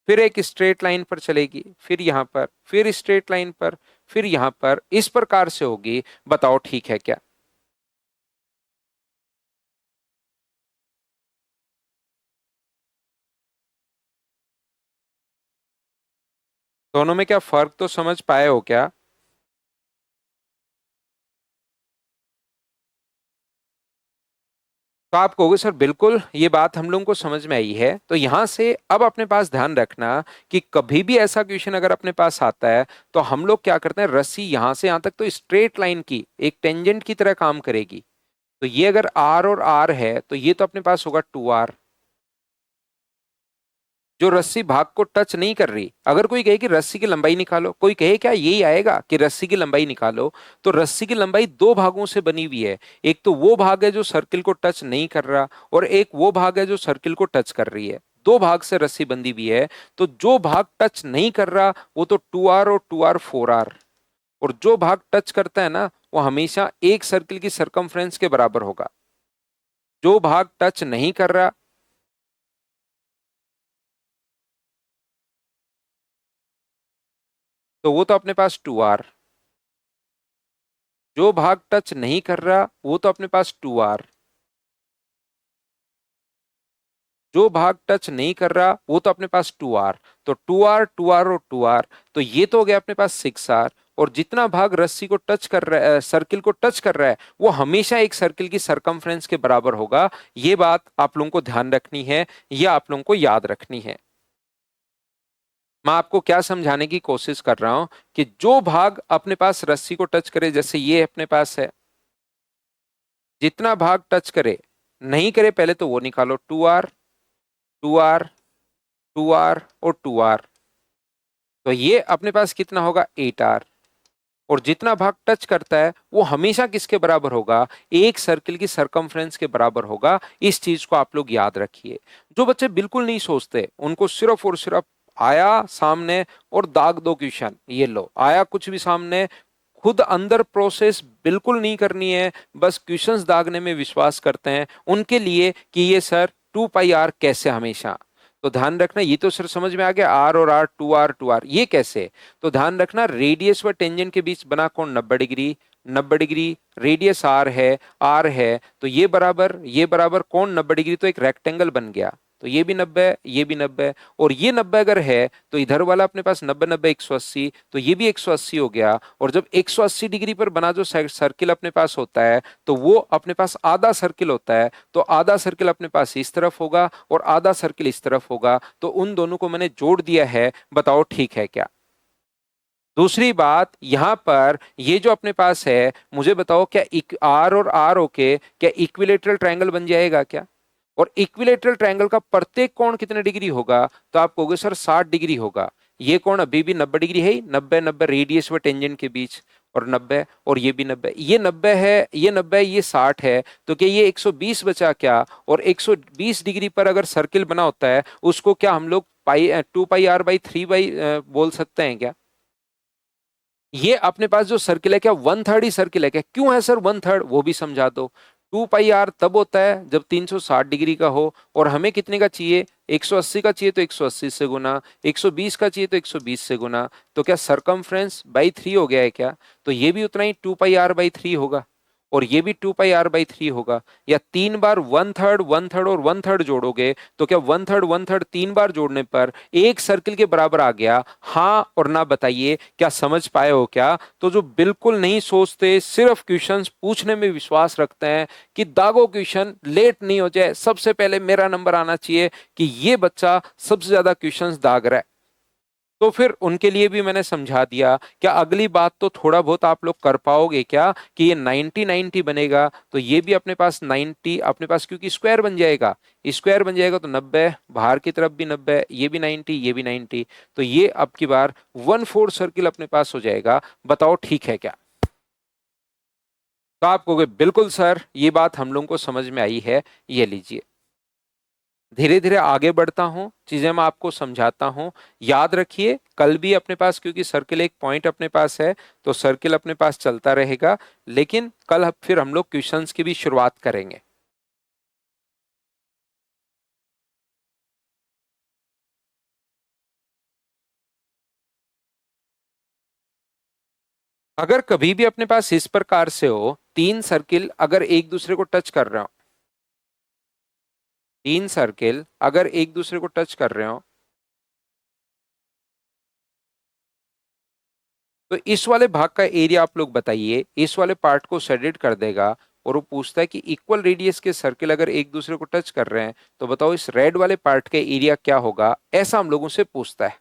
फिर एक स्ट्रेट लाइन पर चलेगी, फिर यहां पर, फिर स्ट्रेट लाइन पर, फिर यहां पर, इस प्रकार से होगी। बताओ ठीक है क्या? दोनों में क्या फर्क तो समझ पाए हो क्या? तो आप कहोगे सर बिल्कुल ये बात हम लोगों को समझ में आई है। तो यहां से अब अपने पास ध्यान रखना कि कभी भी ऐसा क्वेश्चन अगर अपने पास आता है तो हम लोग क्या करते हैं, रस्सी यहां से यहां तक तो स्ट्रेट लाइन की एक टेंजेंट की तरह काम करेगी। तो ये अगर आर और आर है तो ये तो अपने पास होगा 2R। जो रस्सी भाग को टच नहीं कर रही, अगर कोई कहे कि रस्सी की लंबाई निकालो, कोई कहे क्या यही आएगा कि रस्सी की लंबाई निकालो, तो रस्सी की लंबाई दो भागों से बनी हुई है। एक तो वो भाग है जो सर्किल को टच नहीं कर रहा, और एक वो भाग है जो सर्किल को टच कर रही है। दो भाग से रस्सी बंधी हुई है। तो जो भाग टच नहीं कर रहा वो तो 2R और 2R 4R, और जो भाग टच करता है ना वो हमेशा एक सर्किल की सरकमफ्रेंस के बराबर होगा। जो भाग टच नहीं कर रहा, तो वो तो अपने पास 2R। जो भाग टच नहीं कर रहा वो तो अपने पास 2R। जो भाग टच नहीं कर रहा वो तो अपने पास 2R। तो 2R 2R और 2R, तो ये तो हो गया अपने पास 6R। और जितना भाग रस्सी को टच कर रहा है, सर्किल को टच कर रहा है, वो हमेशा एक सर्किल की सरकमफ्रेंस के बराबर होगा। ये बात आप लोगों को ध्यान रखनी है, या आप लोगों को याद रखनी है। मैं आपको क्या समझाने की कोशिश कर रहा हूं कि जो भाग अपने पास रस्सी को टच करे, जैसे ये अपने पास है, जितना भाग टच करे, नहीं करे पहले तो वो निकालो, 2R 2R 2R और 2R, तो ये अपने पास कितना होगा, 8R। और जितना भाग टच करता है वो हमेशा किसके बराबर होगा, एक सर्किल की सरकमफ्रेंस के बराबर होगा। इस चीज को आप लोग याद रखिए। जो बच्चे बिल्कुल नहीं सोचते उनको सिर्फ और सिर्फ आया सामने और दाग दो क्वेश्चन, ये लो आया कुछ भी सामने, खुद अंदर प्रोसेस बिल्कुल नहीं करनी है, बस क्वेश्चंस दागने में विश्वास करते हैं, उनके लिए कि ये सर 2πr कैसे हमेशा। तो ध्यान रखना, ये तो सर समझ में आ गया, आर और आर 2R ये कैसे। तो ध्यान रखना, रेडियस व टेंजेंट के बीच बना कोण 90 डिग्री, 90 डिग्री, रेडियस आर है तो ये बराबर कोण 90 डिग्री, तो एक रेक्टेंगल बन गया। तो ये भी 90 है, ये भी 90 है, और ये 90 अगर है तो इधर वाला अपने पास 90 90 180, तो ये भी 180 हो गया। और जब 180 डिग्री पर बना जो सर्किल अपने पास होता है तो वो अपने पास आधा सर्किल होता है, तो आधा सर्किल अपने पास इस तरफ होगा और आधा सर्किल इस तरफ होगा, तो उन दोनों को मैंने जोड़ दिया है। बताओ ठीक है क्या? दूसरी बात यहां पर ये जो अपने पास है, मुझे बताओ क्या आर और आर ओके क्या इक्विलेटरल ट्रायंगल बन जाएगा क्या? और इक्विलेटरल ट्रायंगल का प्रत्येक कोण कितने डिग्री होगा? तो आप कहोगे सर 60 डिग्री होगा। ये कोण अभी भी 90 डिग्री है ही, 90 90 रेडियस व टेंजेंट के बीच, और 90, और ये भी 90, ये 90 है, ये 90 है, ये 60 है, तो क्या ये 120 बचा क्या? और 120 डिग्री पर अगर सर्किल बना होता है उसको क्या हम लोग 2πr/3 बोल सकते हैं क्या? ये अपने पास जो सर्किल है क्या 1/3 ही सर्किल है क्या? क्यों है सर 1/3, वो भी समझा दो। 2πr तब होता है जब 360 डिग्री का हो, और हमें कितने का चाहिए, 180 का चाहिए तो 180 से गुना, 120 का चाहिए तो 120 से गुना। तो क्या सरकमफ्रेंस बाई 3 हो गया है क्या? तो ये भी उतना ही 2πr/3 होगा, और ये भी 2πr/3 होगा। या तीन बार 1/3 1/3 और 1/3 जोड़ोगे तो क्या 1/3 1/3 तीन बार जोड़ने पर एक सर्किल के बराबर आ गया? हाँ और ना बताइए, क्या समझ पाए हो क्या? तो जो बिल्कुल नहीं सोचते, सिर्फ क्वेश्चंस पूछने में विश्वास रखते हैं कि दागो क्वेश्चन, लेट नहीं हो जाए, सबसे पहले मेरा नंबर आना चाहिए कि ये बच्चा सबसे ज्यादा क्वेश्चंस दाग रहा है, तो फिर उनके लिए भी मैंने समझा दिया। क्या अगली बात तो थोड़ा बहुत आप लोग कर पाओगे क्या कि ये 90 90 बनेगा तो ये भी अपने पास 90 अपने पास, क्योंकि स्क्वायर बन जाएगा, स्क्वायर बन जाएगा तो 90, बाहर की तरफ भी 90, ये भी 90, ये भी 90, तो ये अब की बार 1/4 सर्किल अपने पास हो जाएगा। बताओ ठीक है क्या? तो आप कहोगे बिल्कुल सर, ये बात हम लोगों को समझ में आई है। ये लीजिए, धीरे धीरे आगे बढ़ता हूं, चीजें मैं आपको समझाता हूं। याद रखिए कल भी अपने पास, क्योंकि सर्किल एक पॉइंट अपने पास है तो सर्किल अपने पास चलता रहेगा, लेकिन कल फिर हम लोग क्वेश्चंस की भी शुरुआत करेंगे। अगर कभी भी अपने पास इस प्रकार से हो, तीन सर्किल अगर एक दूसरे को टच कर रहे हो, तीन सर्किल अगर एक दूसरे को टच कर रहे हो, तो इस वाले भाग का एरिया आप लोग बताइए, इस वाले पार्ट को शेडेड कर देगा। और वो पूछता है कि इक्वल रेडियस के सर्किल अगर एक दूसरे को टच कर रहे हैं तो बताओ इस रेड वाले पार्ट का एरिया क्या होगा, ऐसा हम लोगों से पूछता है।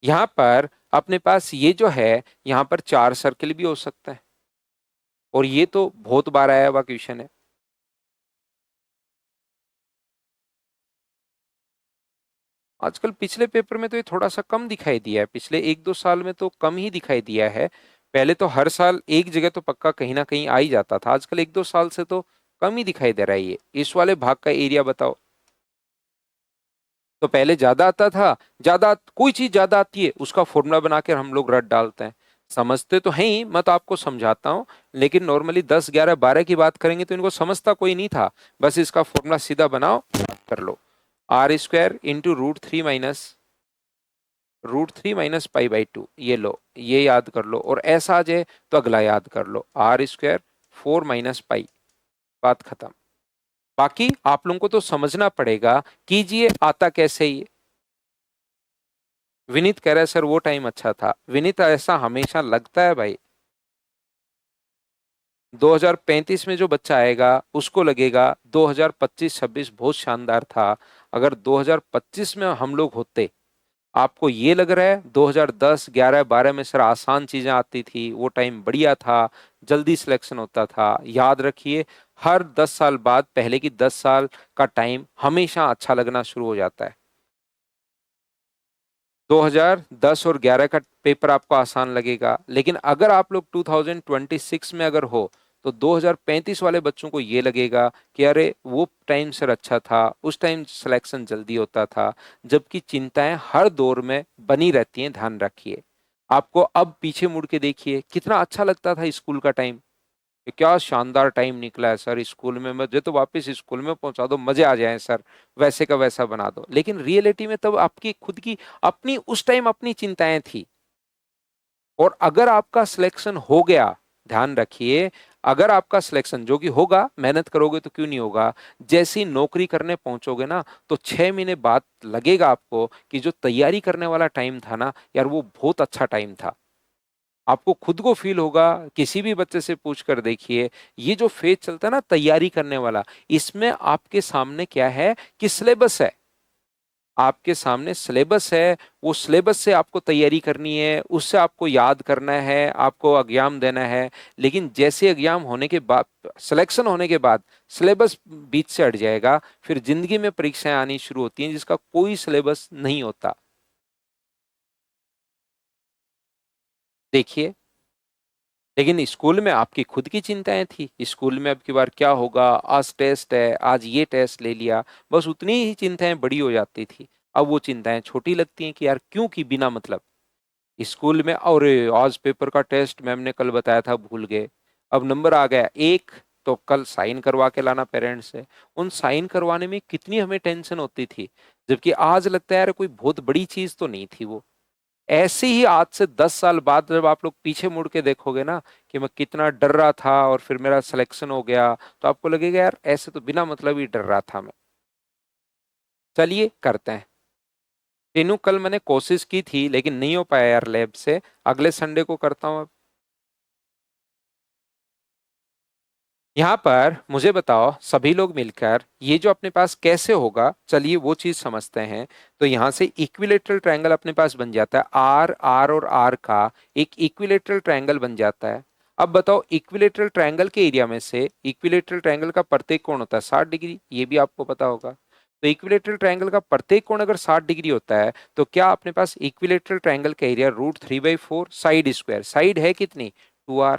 यहां पर अपने पास ये जो है, यहां पर चार सर्किल भी हो सकते हैं, और ये तो बहुत बार आया हुआ क्वेश्चन है। आजकल पिछले पेपर में तो ये थोड़ा सा कम दिखाई दिया है, पिछले एक दो साल में तो कम ही दिखाई दिया है। पहले तो हर साल एक जगह तो पक्का कहीं ना कहीं आ ही जाता था, आजकल एक दो साल से तो कम ही दिखाई दे रहा है। ये इस वाले भाग का एरिया बताओ। तो पहले ज्यादा आता था, ज्यादा कोई चीज ज्यादा आती है उसका फॉर्मूला बनाकर हम लोग रट डालते हैं। समझते तो हैं ही, मैं तो आपको समझाता हूँ, लेकिन नॉर्मली 10 11 12 की बात करेंगे तो इनको समझता कोई नहीं था। बस इसका फॉर्मूला सीधा बनाओ, कर लो। R² इंटू √3 - π/2, ये लो, ये याद कर लो, और ऐसा आ जाए तो अगला याद कर लो, R² 4 - π, बात खत्म। बाकी आप लोगों को तो समझना पड़ेगा। कीजिए, आता कैसे ये? विनीत कह रहा है सर वो टाइम अच्छा था। विनीत ऐसा हमेशा लगता है भाई, 2035 में जो बच्चा आएगा उसको लगेगा 2025-26 बहुत शानदार था। अगर 2025 में हम लोग होते, आपको ये लग रहा है 2010 11 12 में सर आसान चीजें आती थी, वो टाइम बढ़िया था, जल्दी सिलेक्शन होता था। याद रखिए, हर 10 साल बाद पहले की 10 साल का टाइम हमेशा अच्छा लगना शुरू हो जाता है। 2010 और 11 का पेपर आपको आसान लगेगा, लेकिन अगर आप लोग 2026 में अगर हो तो 2035 वाले बच्चों को ये लगेगा कि अरे वो टाइम सर अच्छा था, उस टाइम सिलेक्शन जल्दी होता था। जबकि चिंताएं हर दौर में बनी रहती हैं, ध्यान रखिए। आपको अब पीछे मुड़ के देखिए कितना अच्छा लगता था स्कूल का टाइम, ये क्या शानदार टाइम निकला है सर स्कूल में, मुझे तो वापस स्कूल में पहुंचा दो, मजे आ जाएं सर, वैसे का वैसा बना दो। लेकिन रियलिटी में तब आपकी खुद की अपनी उस टाइम अपनी चिंताएं थी। और अगर आपका सिलेक्शन हो गया, ध्यान रखिए, अगर आपका सिलेक्शन, जो कि होगा, मेहनत करोगे तो क्यों नहीं होगा, जैसी नौकरी करने पहुंचोगे ना तो 6 महीने बाद लगेगा आपको कि जो तैयारी करने वाला टाइम था ना यार, वो बहुत अच्छा टाइम था। आपको खुद को फील होगा। किसी भी बच्चे से पूछ कर देखिए, ये जो फेज चलता है ना तैयारी करने वाला, इसमें आपके सामने क्या है कि सिलेबस है, आपके सामने सिलेबस है। वो सिलेबस से आपको तैयारी करनी है, उससे आपको याद करना है, आपको एग्जाम देना है। लेकिन जैसे एग्जाम होने के बाद, सिलेक्शन होने के बाद सिलेबस बीच से हट जाएगा, फिर जिंदगी में परीक्षाएं आनी शुरू होती हैं जिसका कोई सिलेबस नहीं होता। देखिए, लेकिन स्कूल में आपकी खुद की चिंताएं थी, स्कूल में अब की बार क्या होगा, आज टेस्ट है, आज ये टेस्ट ले लिया, बस उतनी ही चिंताएं बड़ी हो जाती थी। अब वो चिंताएं छोटी लगती हैं कि यार क्यों की बिना मतलब। स्कूल में और आज पेपर का टेस्ट मैम ने कल बताया था भूल गए, अब नंबर आ गया एक, तो कल साइन करवा के लाना पेरेंट्स से। उन साइन करवाने में कितनी हमें टेंशन होती थी, जबकि आज लगता है यार कोई बहुत बड़ी चीज तो नहीं थी वो। ऐसे ही आज से 10 साल बाद जब आप लोग पीछे मुड़ के देखोगे ना कि मैं कितना डर रहा था और फिर मेरा सिलेक्शन हो गया, तो आपको लगेगा यार ऐसे तो बिना मतलब ही डर रहा था मैं। चलिए करते हैं। तीनों कल मैंने कोशिश की थी लेकिन नहीं हो पाया यार लैब से, अगले संडे को करता हूँ अब। यहाँ पर मुझे बताओ सभी लोग मिलकर ये जो अपने पास कैसे होगा, चलिए वो चीज समझते हैं। तो यहाँ से इक्विलेटरल ट्रायंगल अपने पास बन जाता है, आर आर और आर का एक इक्विलेटरल ट्रायंगल बन जाता है। अब बताओ इक्विलेटरल ट्रायंगल के एरिया में से इक्विलेटरल ट्रायंगल का प्रत्येक कोण होता है 60 डिग्री, ये भी आपको पता होगा। तो इक्विलेटरल ट्रायंगल का प्रत्येक कोण अगर 60 डिग्री होता है तो क्या अपने पास इक्विलेटरल ट्रायंगल का एरिया √3/4 साइड स्क्वायर, साइड है कितनी 2r,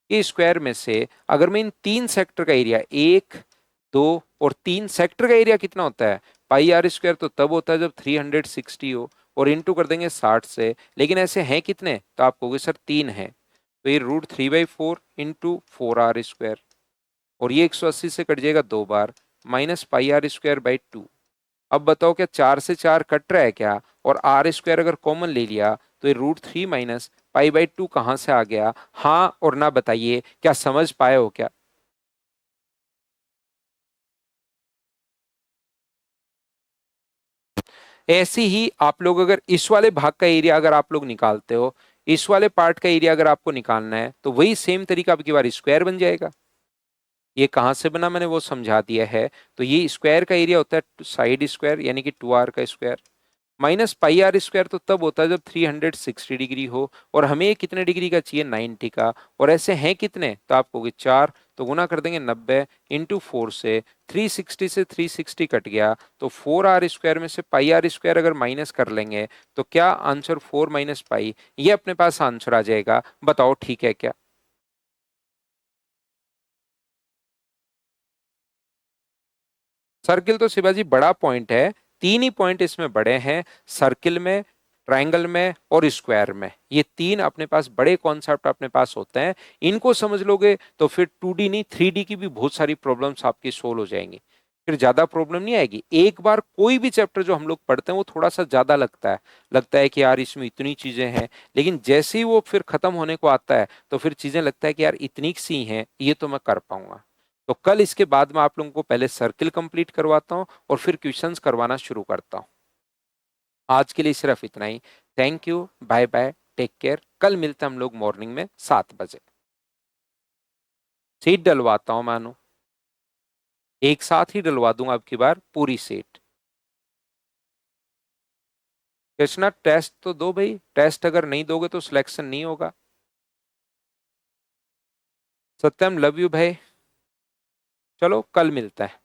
के स्क्वायर में से अगर मैं इन तीन सेक्टर का एरिया 1, 2 और 3 सेक्टर का एरिया कितना होता है πr², तो तब होता है जब 360 हो और इंटू कर देंगे 60 से। लेकिन ऐसे हैं कितने, तो आप कहोगे सर 3 है, तो ये √3/4 इंटू 4r², और ये 180 से कट जाएगा 2 बार, -πr²/2। अब बताओ क्या 4 से 4 कट रहा है क्या, और r² अगर कॉमन ले लिया तो ये √3 माइनस π/2 कहां से आ गया, हाँ और ना बताइए, क्या समझ पाए हो क्या? ऐसे ही आप लोग अगर इस वाले भाग का एरिया अगर आप लोग निकालते हो, इस वाले पार्ट का एरिया अगर आपको निकालना है तो वही सेम तरीका अब की बार स्क्वायर बन जाएगा। ये कहां से बना मैंने वो समझा दिया है। तो ये स्क्वायर का एरिया होता है साइड स्क्वायर यानी कि 2r का स्क्वायर, -πr² तो तब होता है जब 360 डिग्री हो, और हमें कितने डिग्री का चाहिए 90 का, और ऐसे हैं कितने, तो आप कहोगे 4, तो गुना कर देंगे 90 इंटू 4 से, 360 से 360 कट गया, तो 4r² में से πr² अगर माइनस कर लेंगे तो क्या आंसर 4 माइनस पाई, ये अपने पास आंसर आ जाएगा। बताओ ठीक है क्या? सर्किल तो शिवाजी बड़ा पॉइंट है, तीन ही पॉइंट इसमें बड़े हैं, सर्किल में, ट्रायंगल में और स्क्वायर में, ये तीन अपने पास बड़े कॉन्सेप्ट अपने पास होते हैं। इनको समझ लोगे तो फिर 2D नहीं 3D की भी बहुत सारी प्रॉब्लम्स आपकी सोल्व हो जाएंगी, फिर ज्यादा प्रॉब्लम नहीं आएगी। एक बार कोई भी चैप्टर जो हम लोग पढ़ते हैं वो थोड़ा सा ज्यादा लगता है कि यार इसमें इतनी चीजें हैं, लेकिन जैसे ही वो फिर खत्म होने को आता है तो फिर चीजें लगता है कि यार इतनी सी हैं, ये तो मैं कर पाऊंगा। तो कल इसके बाद मैं आप लोगों को पहले सर्किल कंप्लीट करवाता हूँ और फिर क्वेश्चंस करवाना शुरू करता हूँ। आज के लिए सिर्फ इतना ही। Thank you, bye bye, take care. कल मिलते हैं हम लोग मॉर्निंग में 7 बजे। सीट डलवाता हूँ मानो, एक साथ ही डलवा दूंगा अब की बार पूरी सीट। कृष्णा टेस्ट तो दो भाई, टेस्ट अगर नहीं दोगे तो सिलेक्शन नहीं होगा। सत्यम लव यू भाई, चलो कल मिलता है।